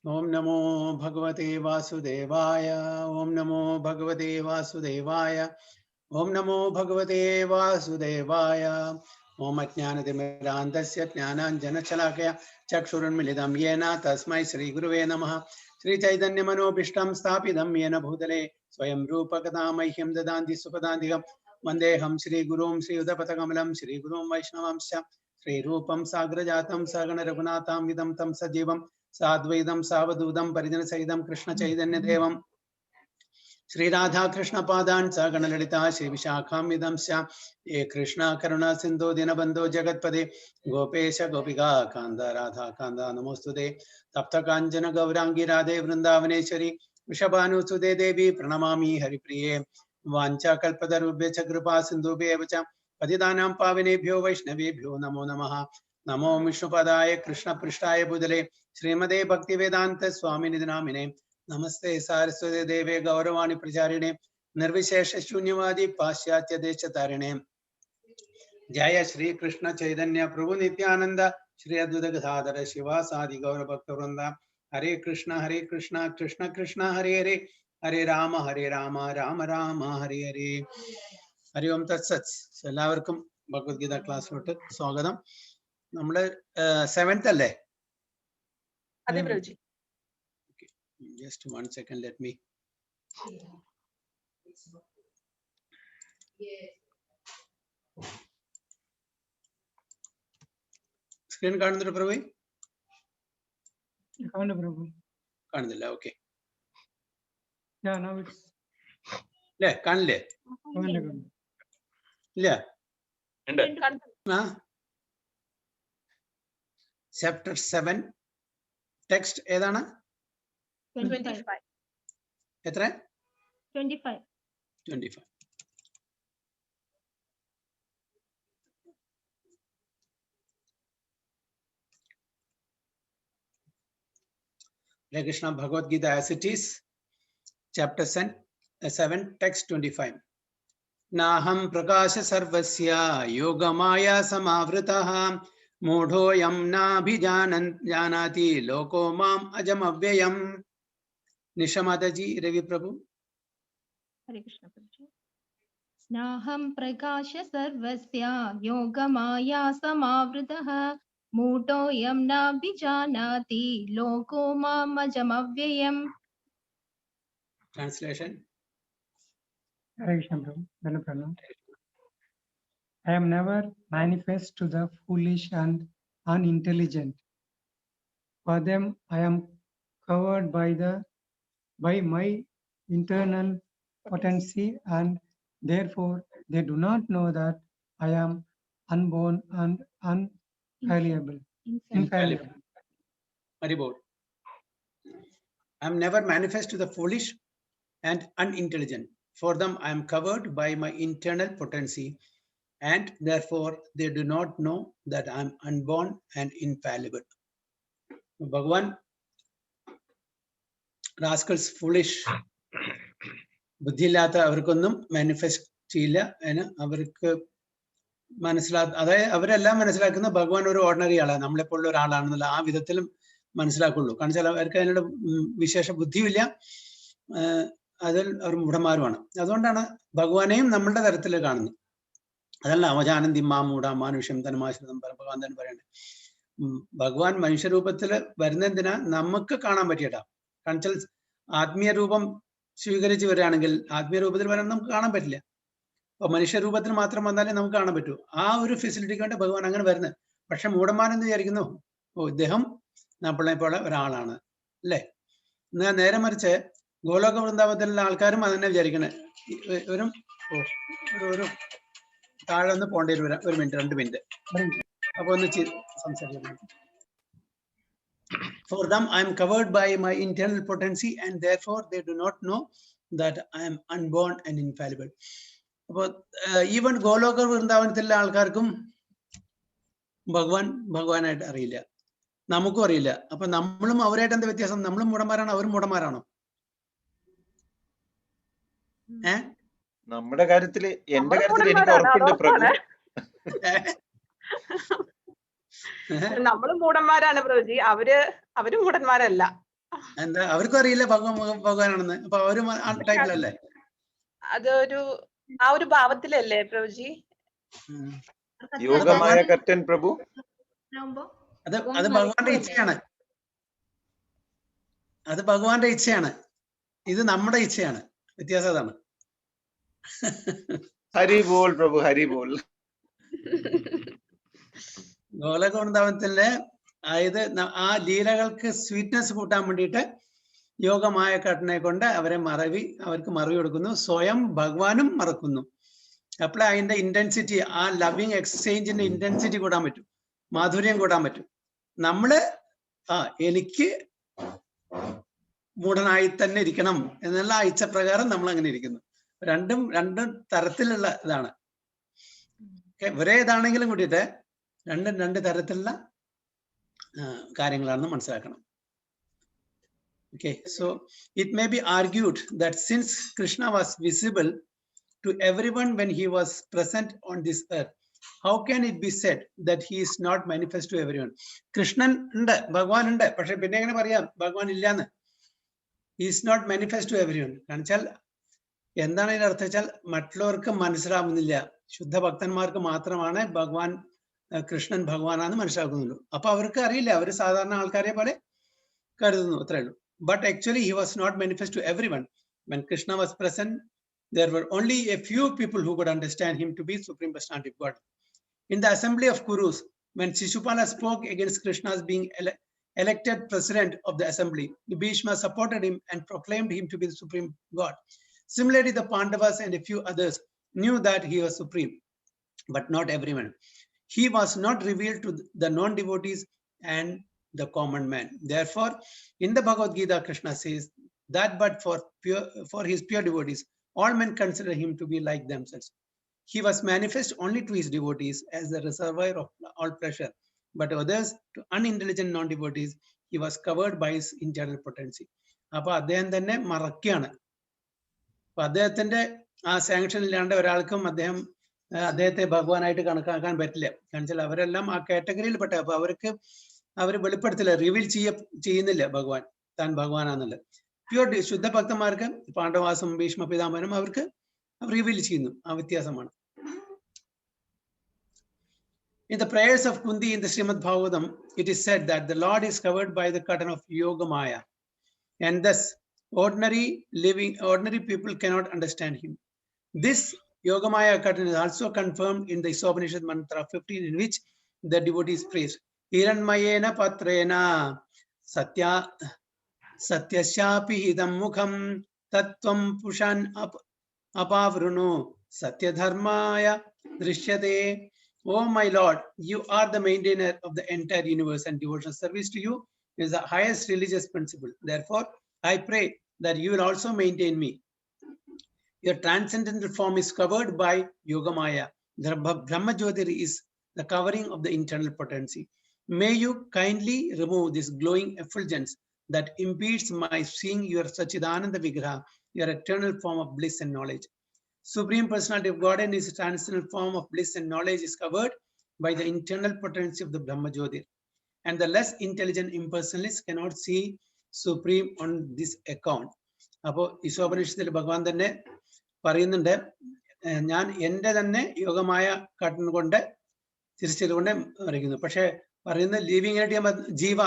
ओम नमो भगवते वासुदेवाय। ओम नमो भगवते वासुदेवाय। ओम नमो भगवते वासुदेवाय। ओम अज्ञानतिमिरान्धस्य ज्ञानाञ्जनशलाकया चक्षुरुन्मिलितं येन तस्मै श्रीगुरुवे नमः। श्रीचैतन्यमनोभीष्टं स्थापितं येन भूतले स्वयं रूपकथा मह्यं ददान्ति सुपदान्तिकं वन्देऽहं श्रीगुरुं श्रीयुतपथकमलं श्रीगुरुं वैष्णवांश्च श्रीरूपं साग्रजातं सगण रघुनाथान्वितं तं सजीवं साद्वैतं सावधूतं परिजनसहितं कृष्ण चैतन्यदेवं श्रीराधा कृष्ण पादान् स गणललिता श्री विशाखान्वितं ये कृष्ण करुणा सिंधु दीनबंधो जगत्पदे गोपेश गोपिका कांद राधा कांद नमोस्तुते तप्त कांचन गौरांगी राधे वृंदावनेश्वरी वृषभानुसुते देवी प्रणमामि हरिप्रिये वाञ्छाकल्पतरुभ्यश्च कृपा सिन्धुभ्येव च पतितानां पावनेभ्यो वैष्णवेभ्यो नमो नमः। नमो विष्णुपदाय कृष्णपृष्ठाय भूतले श्रीमदे भक्तिवेदांत स्वामिनिधि नामिने नमस्ते सारस्वती देवे गौरवाणी प्रचारिणे निर्विशेष शून्यवादी पाश्चात्य देशतारिणे जय श्री कृष्ण चैतन्य प्रभु नित्यानंद श्री अद्वैत गदाधर शिवासादि गौर भक्त वृंद हरे कृष्ण कृष्ण कृष्ण हरे हरे हरे राम राम राम हरे हरे हरि ओम तत्सत् എല്ലാവർക്കും ഭഗവത്ഗീത ക്ലാസ്സിലോട്ട് സ്വാഗതം. നമ്മള് 7th അല്ലേ? അതെ പ്രഭുജി. Just 1 second, let me. Screen കാണുന്നുണ്ടോ പ്രഭു? കാണുന്നു പ്രഭു. കാണുന്നില്ല. ഓക്കെ. Yeah, now it's. ഇല്ലേ? കാണില്ലേ? ഇല്ല. Chapter 7 text ഏതാണ്? 25. എത്ര? 25. 25. Hare Krishna, Bhagavad Gita as it is, chapter 7 text 25. नाहं प्रकाश सर्वस्य योगमाया समावृतः मूढोऽयं नाभिजानाति लोको माम् अजमव्ययम्. निशमाताजी, रवि प्रभु. हरे कृष्ण प्रभुजी. नाहं प्रकाश सर्वस्य योगमाया समावृतः मूढोऽयं नाभिजानाति लोको माम् अजमव्ययम्. Translation. Hare Krishna Prabhu. I am never manifest to the foolish and unintelligent. For them, I am covered by my internal potency, and therefore they do not know that I am unborn and infallible. Haribol. I am never manifest to the foolish and unintelligent. For them, I am covered by my internal potency, and therefore they do not know that I am unborn and infallible. Bhagavan, rascals, foolish, ബുദ്ധിയില്ലാത്ത അവർക്കൊന്നും manifest ചെയ്യില്ല. അതിന് അവർക്ക് അതായത് അവരെല്ലാം മനസ്സിലാക്കുന്ന ഭഗവാൻ ഒരു ഓർഡിനറി ആളാണ്, നമ്മളെപ്പോലുള്ള ഒരാളാണെന്നുള്ള ആ വിധത്തിലും മനസ്സിലാക്കുള്ളൂ. കാരണം വെച്ചാൽ അവർക്ക് അതിനുള്ള വിശേഷ ബുദ്ധിയില്ല, അതിൽ അവർ മൂഢന്മാരുമാണ്. അതുകൊണ്ടാണ് ഭഗവാനെയും നമ്മളുടെ തരത്തിൽ കാണുന്നത്. അതല്ല അവജാനന്തി മാ മൂഢ മാനുഷ്യം തന്മാശ്രിതം ഭഗവാൻ തന്നെ പറയണേ. ഭഗവാൻ മനുഷ്യരൂപത്തിൽ വരുന്നതിനാ നമുക്ക് കാണാൻ പറ്റിയട്ടാ. കാരണം വെച്ചാൽ ആത്മീയ രൂപം സ്വീകരിച്ച് വരികയാണെങ്കിൽ ആത്മീയ രൂപത്തിൽ വരാൻ നമുക്ക് കാണാൻ പറ്റില്ല. അപ്പൊ മനുഷ്യരൂപത്തിൽ മാത്രം വന്നാലേ നമുക്ക് കാണാൻ പറ്റൂ. ആ ഒരു ഫെസിലിറ്റിക്ക് വേണ്ടി ഭഗവാൻ അങ്ങനെ വരുന്നത്. പക്ഷെ മൂഢന്മാരെന്ന് വിചാരിക്കുന്നു, ഓ ഇദ്ദേഹം നമ്മളെ പോലെ ഒരാളാണ് അല്ലേ. എന്നാൽ നേരെ മറിച്ച് ഗോലോക വൃന്ദാവനത്തിലുള്ള ആൾക്കാരും അതന്നെ വിചാരിക്കണേ. ഒരു താഴെ ഒന്ന് പോകേണ്ടി വരും. 1 മിനിറ്റ് 2 മിനിറ്റ് അപ്പൊ ഒന്ന് സംസാരിക്കണം. For them, I am covered by my internal potency, and therefore they do not know that I am unborn and infallible. അപ്പോൾ ഈവൻ ഗോലോക വൃന്ദാവനത്തിലെ ആൾക്കാർക്കും ഭഗവാനായിട്ട് അറിയില്ല, നമുക്കും അറിയില്ല. അപ്പൊ നമ്മളും അവരായിട്ട് എന്താ വ്യത്യാസം? നമ്മളും മൂഢന്മാരാണോ അവരും മൂഢന്മാരാണോ? നമ്മുടെ കാര്യത്തില് എന്റെ കാര്യത്തിൽ എനിക്ക് ഉറപ്പുണ്ട് പ്രഭു. നമ്മള് മൂഢന്മാരാണ് പ്രഭുജി, അവര് മൂഢന്മാരല്ല. എന്താ അവർക്കും അറിയില്ല ഭഗവാനാണെന്ന്. അപ്പൊ അവരും ആ ടൈപ്പിലല്ലേ? അതൊരു ആ ഒരു ഭാവത്തിലല്ലേ പ്രഭുജി? യോഗമായ കർട്ടൻ പ്രഭു, അത് ഭഗവാന്റെ ഇച്ഛയാണ്. അത് ഭഗവാന്റെ ഇച്ഛയാണ്. ഇത് നമ്മുടെ ഇച്ഛയാണ്. വ്യത്യാസം അതാണ്. ഹരി ബോൾ പ്രഭു, ഹരി ബോൾ. ഗോലക വൃന്ദാവനത്തിലെ അതായത് ആ ലീലകൾക്ക് സ്വീറ്റ്നെസ് കൂട്ടാൻ വേണ്ടിയിട്ട് യോഗമായ കട്ടനെ കൊണ്ട് അവർക്ക് മറവി കൊടുക്കുന്നു. സ്വയം ഭഗവാനും മറക്കുന്നു. അപ്പോൾ അതിന്റെ ഇന്റൻസിറ്റി, ആ ലവിങ് എക്സ്ചേഞ്ചിന്റെ ഇന്റൻസിറ്റി കൂടാൻ പറ്റും, മാധുര്യം കൂടാൻ പറ്റും. നമ്മള് എനിക്ക് മൂഢനായി തന്നെ ഇരിക്കണം എന്നുള്ള ഇച്ഛപ്രകാരം നമ്മൾ അങ്ങനെ ഇരിക്കുന്നു. രണ്ടും തരത്തിലുള്ള ഇതാണ്. ഒരേ ഇതാണെങ്കിലും കൂടിയിട്ട് രണ്ട് തരത്തിലുള്ള കാര്യങ്ങളാണെന്ന് മനസ്സിലാക്കണം. Okay, so it may be argued that since Krishna was visible to everyone when he was present on this earth, how can it be said that he is not manifest to everyone? Krishnan ഉണ്ട്, ഭഗവാൻ ഉണ്ട്, പക്ഷെ പിന്നെ എങ്ങനെ പറയാം ഭഗവാൻ ഇല്ലാന്ന്? He is not manifest to everyone. കാണിച്ചാൽ എന്താണ് ഇതിന്റെ അർത്ഥം വെച്ചാൽ മറ്റുള്ളവർക്ക് മനസ്സിലാവുന്നില്ല. ശുദ്ധ ഭക്തന്മാർക്ക് മാത്രമാണ് കൃഷ്ണൻ ഭഗവാനാന്ന് മനസ്സിലാക്കുന്നുള്ളൂ. അപ്പൊ അവർക്ക് അറിയില്ല, അവര് സാധാരണ ആൾക്കാരെ പോലെ കരുതുന്നു, അത്രേ ഉള്ളൂ. But actually he was not manifest to everyone. When Krishna was present, there were only a few people who could understand him to be Supreme Personality of God. In the assembly of Kurus, when Shishupala spoke against Krishna's being elected president of the assembly, Bhishma supported him and proclaimed him to be the Supreme God. Similarly, the Pandavas and a few others knew that he was supreme, but not everyone. He was not revealed to the non-devotees and the common man. Therefore, in the Bhagavad Gita, Krishna says that but for his pure devotees, all men consider him to be like themselves. He was manifest only to his devotees as the reservoir of all pleasure, but others, to unintelligent non-devotees, he was covered by his internal potency. അപ്പൊ അദ്ദേഹം തന്നെ മറക്കുകയാണ്. അപ്പൊ അദ്ദേഹത്തിന്റെ ആ sanction ഇല്ലാണ്ട് ഒരാൾക്കും അദ്ദേഹത്തെ ഭഗവാനായിട്ട് കണക്കാക്കാൻ പറ്റില്ല. കാരണം അവരെല്ലാം ആ കാറ്റഗറിയിൽ പെട്ട. അപ്പൊ അവർ വെളിപ്പെടുത്തില്ല, റിവീൽ ചെയ്യുന്നില്ല ഭഗവാൻ താൻ ഭഗവാനാന്നുള്ളത്. പ്യൂർ ശുദ്ധ ഭക്തന്മാർക്ക് പാണ്ഡവാസും ഭീഷ്മ പിതാമഹനും അവർക്ക് റിവീൽ ചെയ്യുന്നു. ആ വ്യത്യാസമാണ്. In the prayers of Kundi in the Srimad Bhagavatam, it is said that the Lord is covered by the curtain of Yogamaya, and thus ordinary people cannot understand him. This Yogamaya curtain is also confirmed in the Isopanishad mantra 15, in which the devotees praise Hiranmayena patrena satyasyapi hidam mukham tattvam pushan apavrunu satyadharmaya drishyate. Oh my Lord, you are the maintainer of the entire universe, and devotional service to you is the highest religious principle. Therefore, I pray that you will also maintain me. Your transcendental form is covered by Yogamaya. The Brahma Jyotir is the covering of the internal potency. May you kindly remove this glowing effulgence that impedes my seeing your Sachidananda Vigraha, your eternal form of bliss and knowledge. Supreme Personality of God and his transcendental form of bliss and knowledge is covered by the internal potency of the Brahma Jyotir. And the less intelligent impersonalists cannot see Supreme on this account. അപ്പോൾ ഈശോപനിഷത്തിൽ ഭഗവാൻ തന്നെ പറയുന്നുണ്ട്, ഞാൻ എൻ്റെ തന്നെ യോഗമായ കട്ടൻ കൊണ്ട് തിരിച്ചതുകൊണ്ട് വരയ്ക്കുന്നു. പക്ഷെ പറയുന്ന ലിവിങ് ആയിട്ട് ജീവ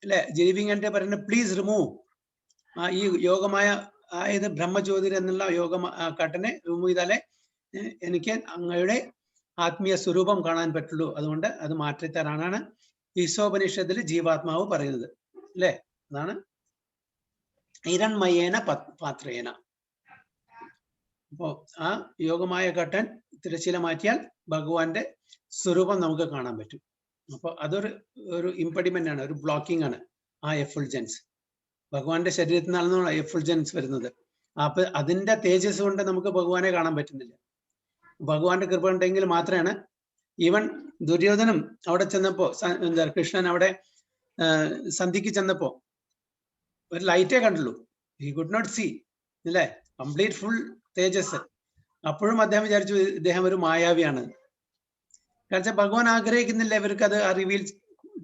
അല്ലെ, ലിവിങ് ആയിട്ട് പറയുന്നത് പ്ലീസ് റിമൂവ് ഈ യോഗമായ അതായത് ബ്രഹ്മജ്യോതിർ എന്നുള്ള കട്ടനെ റിമൂവ് ചെയ്താലേ എനിക്ക് അങ്ങയുടെ ആത്മീയ സ്വരൂപം കാണാൻ പറ്റുള്ളൂ. അതുകൊണ്ട് അത് മാറ്റിത്തരാനാണ് ഈശോപനിഷത്തിൽ ജീവാത്മാവ് പറയുന്നത് അല്ലെ. അതാണ് ഹിരൺമയേന പാത്രേന. അപ്പോ ആ യോഗമായ കട്ടൻ തിരശ്ശീല മാറ്റിയാൽ ഭഗവാന്റെ സ്വരൂപം നമുക്ക് കാണാൻ പറ്റും. അപ്പൊ അതൊരു ഇംപെഡിമെന്റ് ആണ്, ഒരു ബ്ലോക്കിംഗ് ആണ് ആ എഫുൾജൻസ്. ഭഗവാന്റെ ശരീരത്തിൽ നിന്നാണ് എഫുൾജൻസ് വരുന്നത്. അപ്പൊ അതിന്റെ തേജസ് കൊണ്ട് നമുക്ക് ഭഗവാനെ കാണാൻ പറ്റുന്നില്ല. ഭഗവാന്റെ കൃപ ഉണ്ടെങ്കിൽ മാത്രമാണ്. ഈവൻ ദുര്യോധനം അവിടെ ചെന്നപ്പോ, കൃഷ്ണൻ അവിടെ സന്ധിക്ക് ചെന്നപ്പോ ഒരു ലൈറ്റേ കണ്ടുള്ളൂ. ഹി കുഡ് നോട്ട് സീ അല്ലേ, കംപ്ലീറ്റ് ഫുൾ തേജസ്. അപ്പോഴും അദ്ദേഹം വിചാരിച്ചു ഇദ്ദേഹം ഒരു മായാവിയാണ്. കാരണം ഭഗവാൻ ആഗ്രഹിക്കുന്നില്ല ഇവർക്ക് അത് റിവീൽ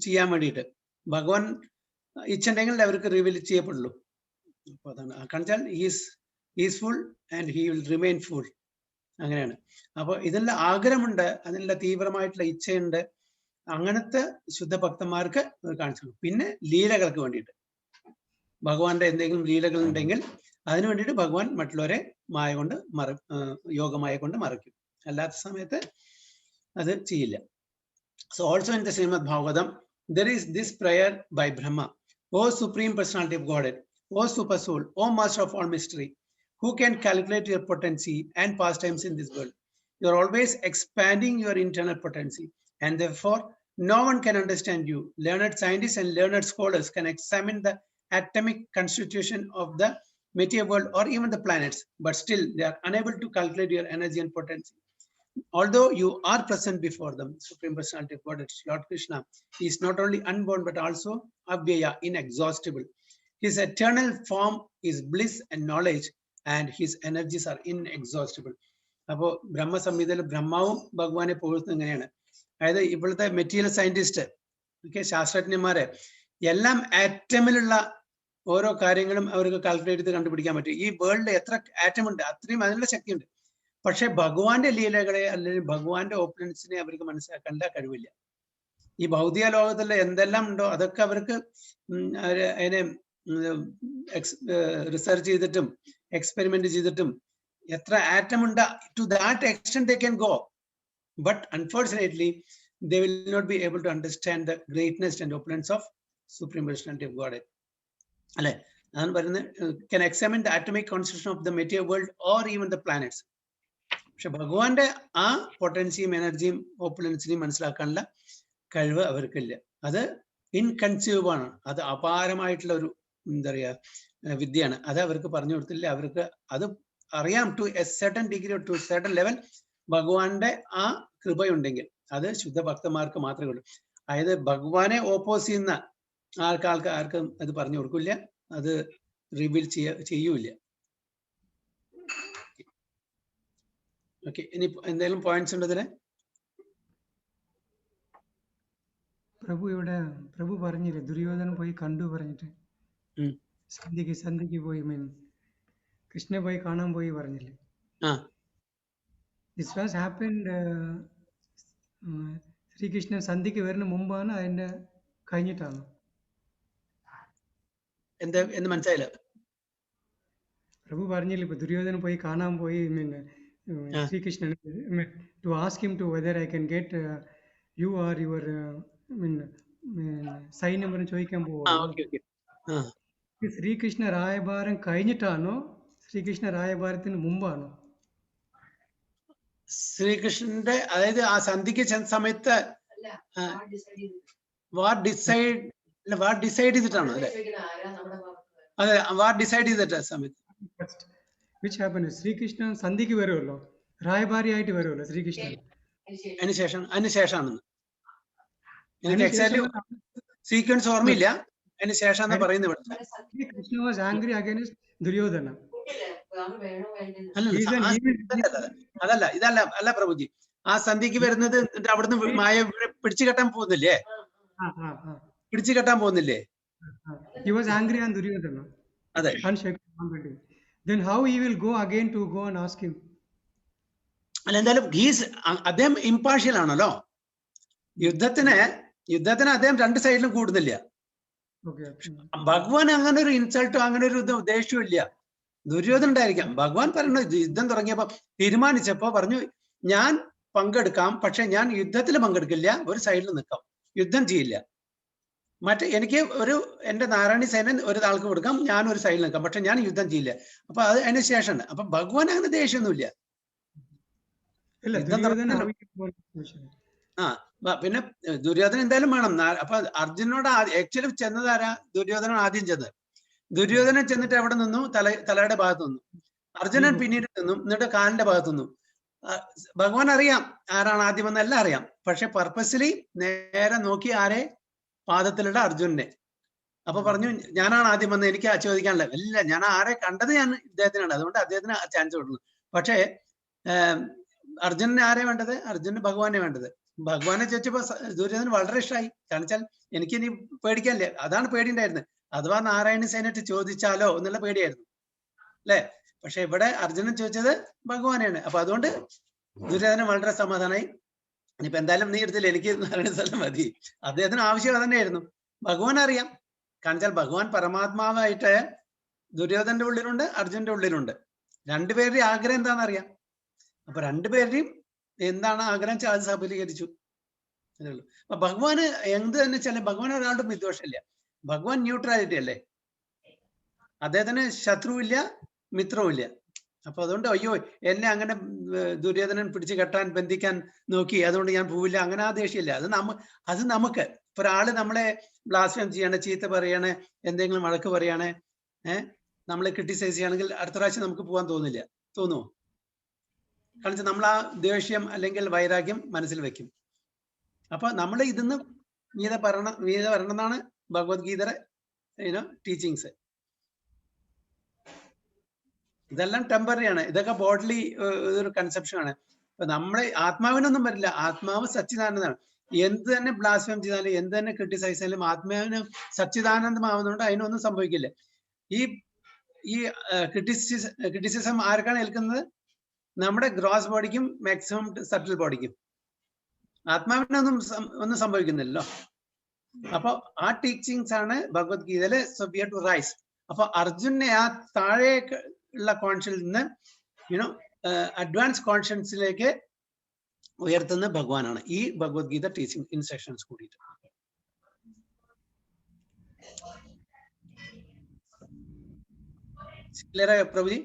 ചെയ്യാൻ വേണ്ടിയിട്ട്. ഭഗവാൻ ഇച്ഛുണ്ടെങ്കിൽ അവർക്ക് റിവീൽ ചെയ്യപ്പെടുള്ളൂ. അപ്പൊ അതാണ് കണ്ടാൽ is full and he will remain full. അങ്ങനെയാണ്. അപ്പൊ ഇതിനുള്ള ആഗ്രഹമുണ്ട്, അതിനുള്ള തീവ്രമായിട്ടുള്ള ഇച്ഛയുണ്ട്. അങ്ങനത്തെ ശുദ്ധ ഭക്തന്മാർക്ക് കാണിച്ചു. പിന്നെ ലീലകൾക്ക് വേണ്ടിയിട്ട് ഭഗവാന്റെ എന്തെങ്കിലും ലീലകൾ ഉണ്ടെങ്കിൽ അതിനു വേണ്ടിയിട്ട് ഭഗവാൻ മറ്റുള്ളവരെ മായ കൊണ്ട് യോഗമായ കൊണ്ട് മറയ്ക്കും. അല്ലാത്ത സമയത്ത് അത് ചെയ്യില്ല. So also in the Srimad Bhagavatam, there is this prayer by Brahma. O Supreme Personality of Godhead, O Super Soul, O Master of all mystery, who can calculate your potency and pastimes in this world? You are always expanding your internal potency, and therefore no one can understand you. Learned scientists and learned scholars can examine the atomic constitution of the material world or even the planets, but still they are unable to calculate your energy and potency. Although you are present before them, Supreme Personality of Godhead, Lord Krishna is not only unborn but also Avyaya, inexhaustible. His eternal form is bliss and knowledge, and his energies are inexhaustible. അപ്പോ ബ്രഹ്മസംഹിതയിൽ ബ്രഹ്മാവും ഭഗവാനെ പുകഴ്ത്തുന്നത് എങ്ങനെയാണ്? അതായത് ഇപ്പോഴത്തെ material scientist ശാസ്ത്രജ്ഞന്മാരെ എല്ലാം ആറ്റമിലുള്ള ഓരോ കാര്യങ്ങളും അവർക്ക് കാൽക്കുലേറ്റ് ചെയ്ത് കണ്ടുപിടിക്കാൻ പറ്റും. ഈ വേൾഡിൽ എത്ര ആറ്റം ഉണ്ട് അത്രയും അതിനുള്ള ശക്തിയുണ്ട്. പക്ഷെ ഭഗവാന്റെ ലീലകളെ അല്ലെങ്കിൽ ഭഗവാന്റെ ഓപ്പറൻസിനെ അവർക്ക് മനസ്സിലാക്കേണ്ട കഴിവില്ല. ഈ ഭൗതിക ലോകത്തിൽ എന്തെല്ലാം ഉണ്ടോ അതൊക്കെ അവർക്ക് അതിനെ റിസർച്ച് ചെയ്തിട്ടും എക്സ്പെരിമെന്റ് ചെയ്തിട്ടും എത്ര ആറ്റം ഉണ്ട് to that extent they can go. But unfortunately they will not be able to understand the greatness and opulence of supreme personality of God. അല്ലെ, അതാണ് പറയുന്നത് can examine the atomic constitution of the material world or even the planets. പക്ഷെ ഭഗവാന്റെ ആ പൊട്ടൻസിയും എനർജിയും ഓപ്പുലൻസിനെയും മനസ്സിലാക്കാനുള്ള കഴിവ് അവർക്കില്ല. അത് ഇൻകൺസീവബിൾ ആണ്. അത് അപാരമായിട്ടുള്ള ഒരു എന്താ പറയാ വിദ്യയാണ്. അത് അവർക്ക് പറഞ്ഞു കൊടുത്തില്ല. അവർക്ക് അത് അറിയാം to a certain degree to certain level. ഭഗവാന്റെ ആ കൃപയുണ്ടെങ്കിൽ അത് ശുദ്ധ ഭക്തന്മാർക്ക് മാത്രമേ ഉള്ളൂ. അതായത് ഭഗവാനെ ഓപ്പോസ് ചെയ്യുന്ന ആർക്കും അത് പറഞ്ഞു കൊടുക്കില്ല, അത് റിവീൽ ചെയ്യൂല. ഓക്കെ, ഇനി എന്തെങ്കിലും പോയിന്റ്സ് ഉണ്ട് ഇതിന്? പ്രഭു പറഞ്ഞില്ലേ ദുര്യോധനൻ പോയി കണ്ടു പറഞ്ഞിട്ട് സന്ധിക്ക് പോയി കൃഷ്ണ പോയി കാണാൻ പോയി പറഞ്ഞില്ലേ? ദിസ് വാസ് ഹാപ്പൻഡ് ശ്രീകൃഷ്ണൻ സന്ധിക്ക് വരുന്ന മുമ്പാണ് അതിന്റെ കഴിഞ്ഞിട്ടാണ്? എന്ന് മനസ്സിലായില്ല. പ്രഭു പറഞ്ഞില്ല ഇപ്പൊ ദുര്യോധനൻ പോയി കാണാൻ പോയി Sreekrishnan to ask him to whether I can get you or your sign number ചോദിക്കാൻ പോവാ. ശ്രീകൃഷ്ണ രായഭാരം കഴിഞ്ഞിട്ടാണോ ശ്രീകൃഷ്ണ രായഭാരത്തിന് മുമ്പാണോ? ശ്രീകൃഷ്ണന്റെ അതായത് ആ സന്ധിക്ക് സമയത്ത് വാട്ട് ഡിസൈഡ് ചെയ്തിട്ടാണോ? അല്ലെ, അതെ, വാട്ട് ഡിസൈഡ് ചെയ്തിട്ടാ സമയത്ത് which happened ശ്രീകൃഷ്ണൻ സന്ധിക്ക് വരുമല്ലോ, രായഭാരി ആയിട്ട് വരുമല്ലോ ശ്രീകൃഷ്ണൻ. അതിനുശേഷമാണെന്ന് എനിക്ക് എക്സാക്ട്ലി സീക്വൻസ് ഓർമ്മയില്ല. അതിന് ശേഷം പറയുന്നത് Krishna was angry against Duryodhana. അതല്ല പ്രഭുജി, ആ സന്ധിക്ക് വരുന്നത് അവിടുന്ന് മായ പിടിച്ചു കെട്ടാൻ പോകുന്നില്ലേ? He was angry on Duryodhana. അതെ. Then how he will go again to go and ask him? അല്ല, എന്തായാലും അദ്ദേഹം ഇംപാർഷ്യൽ ആണല്ലോ. യുദ്ധത്തിന് അദ്ദേഹം രണ്ട് സൈഡിലും കൂടുന്നില്ല. ഭഗവാൻ അങ്ങനെ ഒരു ഇൻസൾട്ടോ അങ്ങനെ ഒരു ഉദ്ദേശവും ഇല്ല. ദുര്യോധന ഉണ്ടായിരിക്കാം. ഭഗവാൻ പറയുന്നത് യുദ്ധം തുടങ്ങിയപ്പോ തീരുമാനിച്ചപ്പോ പറഞ്ഞു ഞാൻ പങ്കെടുക്കാം, പക്ഷെ ഞാൻ യുദ്ധത്തിൽ പങ്കെടുക്കില്ല, ഒരു സൈഡിൽ നിൽക്കാം, യുദ്ധം ചെയ്യില്ല. എനിക്ക് എന്റെ നാരായണി സേനൻ ഒരാൾക്ക് കൊടുക്കാം, ഞാൻ ഒരു സൈഡിൽ നിൽക്കാം, പക്ഷെ ഞാൻ യുദ്ധം ചെയ്യില്ല. അപ്പൊ അത് അതിന് ശേഷമാണ്. അപ്പൊ ഭഗവാൻ അങ്ങനെ ദേഷ്യമൊന്നുമില്ല. പിന്നെ ദുര്യോധന എന്തായാലും വേണം. അപ്പൊ അർജുനോട് ആക്ച്വലി ചെന്നതാരാ? ദുര്യോധന ആദ്യം ചെന്നത്. ദുര്യോധനൻ ചെന്നിട്ട് എവിടെ നിന്നു? തലയുടെ ഭാഗത്ത് നിന്നു. അർജുനൻ പിന്നീട് നിന്നു, എന്നിട്ട് കാലിന്റെ ഭാഗത്ത് നിന്നു. ഭഗവാൻ അറിയാം ആരാണ് ആദ്യം എന്ന്, എല്ലാം അറിയാം. പക്ഷെ പർപ്പസ്ലി നേരെ നോക്കി ആരെ? പാദത്തിലുള്ള അർജുനനെ. അപ്പൊ പറഞ്ഞു ഞാനാണ് ആദ്യം വന്നത്, എനിക്ക് ചോദിക്കാനുള്ള ഇല്ല, ഞാൻ ആരെ കണ്ടത് ഞാൻ ഇദ്ദേഹത്തിനാണ്, അതുകൊണ്ട് അദ്ദേഹത്തിന് ചാൻസ് കൊടുക്കുന്നു. പക്ഷേ അർജുനന് ആരെ വേണ്ടത്? അർജുനന് ഭഗവാനെ വേണ്ടത്. ഭഗവാനെ ചോദിച്ചപ്പോ ദുര്യോധനൻ വളരെ ഇഷ്ടമായി. കാരണം വെച്ചാൽ എനിക്കിനി പേടിക്കാനില്ല, അതാണ് പേടിയുണ്ടായിരുന്നത്. അഥവാ നാരായണ സേനറ്റ് ചോദിച്ചാലോ എന്നുള്ള പേടിയായിരുന്നു അല്ലെ. പക്ഷെ ഇവിടെ അർജുനൻ ചോദിച്ചത് ഭഗവാനെയാണ്. അപ്പൊ അതുകൊണ്ട് ദുര്യോധനൻ വളരെ സമാധാനമായി. ഇനിയിപ്പോ എന്തായാലും നീ എടുത്തില്ല, എനിക്ക് നാരായണ സ്ഥലം മതി. അദ്ദേഹത്തിന് ആവശ്യം അതന്നെയായിരുന്നു. ഭഗവാൻ അറിയാം. കാരണം വെച്ചാൽ ഭഗവാൻ പരമാത്മാവായിട്ട് ദുര്യോധനന്റെ ഉള്ളിലുണ്ട്, അർജുനന്റെ ഉള്ളിലുണ്ട്. രണ്ടുപേരുടെയും ആഗ്രഹം എന്താണെന്ന് അറിയാം. അപ്പൊ രണ്ടുപേരുടെയും എന്താണ് ആഗ്രഹം വെച്ചാൽ അത് സഫലീകരിച്ചു. അതേയുള്ളൂ. അപ്പൊ ഭഗവാന് എന്ത് തന്നെ വെച്ചാൽ ഭഗവാൻ ഒരാളുടെ വിദ്വേഷമില്ല. ഭഗവാൻ ന്യൂട്രാലിറ്റി അല്ലേ. അദ്ദേഹത്തിന് ശത്രുവില്ല, മിത്രവുമില്ല. അപ്പൊ അതുകൊണ്ട് അയ്യോ എന്നെ അങ്ങനെ ദുര്യോധനൻ പിടിച്ചു കെട്ടാൻ ബന്ധിക്കാൻ നോക്കി, അതുകൊണ്ട് ഞാൻ പോവില്ല, അങ്ങനെ ആ ദേഷ്യമില്ല. അത് നമുക്ക് ഇപ്പൊ ഒരാള് നമ്മളെ ബ്ലാസ്ഫേം ചെയ്യാണ്, ചീത്ത പറയാണ്, എന്തെങ്കിലും വഴക്ക് പറയാണ്, നമ്മളെ ക്രിട്ടിസൈസ് ചെയ്യുകയാണെങ്കിൽ അടുത്ത പ്രാവശ്യം നമുക്ക് പോകാൻ തോന്നില്ല. തോന്നുമോ? കാരണം നമ്മൾ ആ ദേഷ്യം അല്ലെങ്കിൽ വൈരാഗ്യം മനസ്സിൽ വെക്കും. അപ്പൊ നമ്മൾ ഇതിന്ന് ഗീത പറയണമെന്നാണ് ഭഗവത്ഗീതയുടെ ടീച്ചിങ്സ്. ഇതെല്ലാം ടെമ്പററി ആണ്. ഇതൊക്കെ ബോഡ്ലി ഒരു കൺസെപ്ഷൻ ആണ്. ഇപ്പൊ നമ്മളെ ആത്മാവിനൊന്നും വരില്ല. ആത്മാവ് സച്ചിദാനന്ദമാണ്. എന്ത് തന്നെ ബ്ലാസ്ഫേം ചെയ്താലും എന്ത് തന്നെ ക്രിട്ടിസൈസ് ചെയ്താലും ആത്മാവിന് സച്ചിദാനന്ദമാവുന്നതുകൊണ്ട് അതിനൊന്നും സംഭവിക്കില്ല. ഈ ക്രിറ്റിസിസം ആർക്കാണ് ഏൽക്കുന്നത്? നമ്മുടെ ഗ്രോസ് ബോഡിക്കും മാക്സിമം സട്ടിൽ ബോഡിക്കും. ആത്മാവിനൊന്നും സംഭവിക്കുന്നില്ലല്ലോ. അപ്പൊ ആ ടീച്ചിങ്സ് ആണ് ഭഗവത്ഗീതയില്. So we have to rise. അപ്പൊ അർജുനെ ആ താഴെ ഉള്ള കോൺഷ്യൻസിൽ നിന്ന് അഡ്വാൻസ് കോൺഷ്യൻസിലേക്ക് ഉയർത്തുന്ന ഭഗവാനാണ് ഈ ഭഗവത്ഗീത ടീച്ചിങ് ഇൻസ്ട്രക്ഷൻസ് കൂടിയിട്ട്. ക്ലിയർ ആയോ പ്രഭുജി?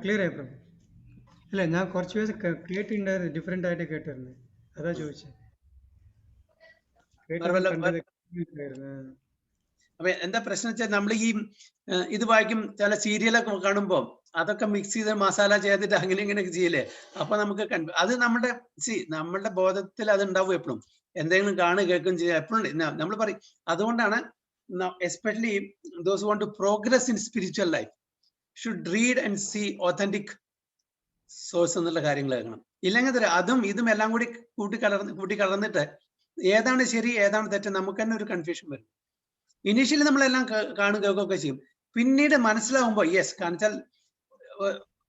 ക്ലിയർ ആയി പ്രഭു. അല്ല, ഞാൻ കുറച്ച് ദിവസം കേട്ടിട്ടുണ്ടായിരുന്നു, ഡിഫറെന്റ് ആയിട്ട് കേട്ടിരുന്നു, അതാ ചോദിച്ചത്. അപ്പൊ എന്താ പ്രശ്നം വെച്ചാൽ നമ്മൾ ഈ ഇത് വായിക്കും, ചില സീരിയലൊക്കെ കാണുമ്പോൾ അതൊക്കെ മിക്സ് ചെയ്ത് മസാല ചെയ്തിട്ട് അങ്ങനെ ഇങ്ങനെയൊക്കെ ചെയ്യില്ലേ. അപ്പൊ നമുക്ക് അത് നമ്മളുടെ ബോധത്തിൽ അത് ഉണ്ടാവും എപ്പോഴും. എന്തെങ്കിലും കേൾക്കും ചെയ്യാം എപ്പോഴും നമ്മൾ പറയും. അതുകൊണ്ടാണ് especially those who want to progress in spiritual life should read and see authentic source എന്നുള്ള കാര്യങ്ങൾ കേൾക്കണം. ഇല്ലെങ്കിൽ അതും ഇതും എല്ലാം കൂടി കൂട്ടിക്കലർന്നിട്ട് ഏതാണ് ശരി ഏതാണ് തെറ്റ് നമുക്ക് തന്നെ ഒരു കൺഫ്യൂഷൻ വരും. ഇനീഷ്യലി നമ്മളെല്ലാം കേൾക്കുകയൊക്കെ ചെയ്യും. പിന്നീട് മനസ്സിലാവുമ്പോൾ യെസ്, കാരണം വെച്ചാൽ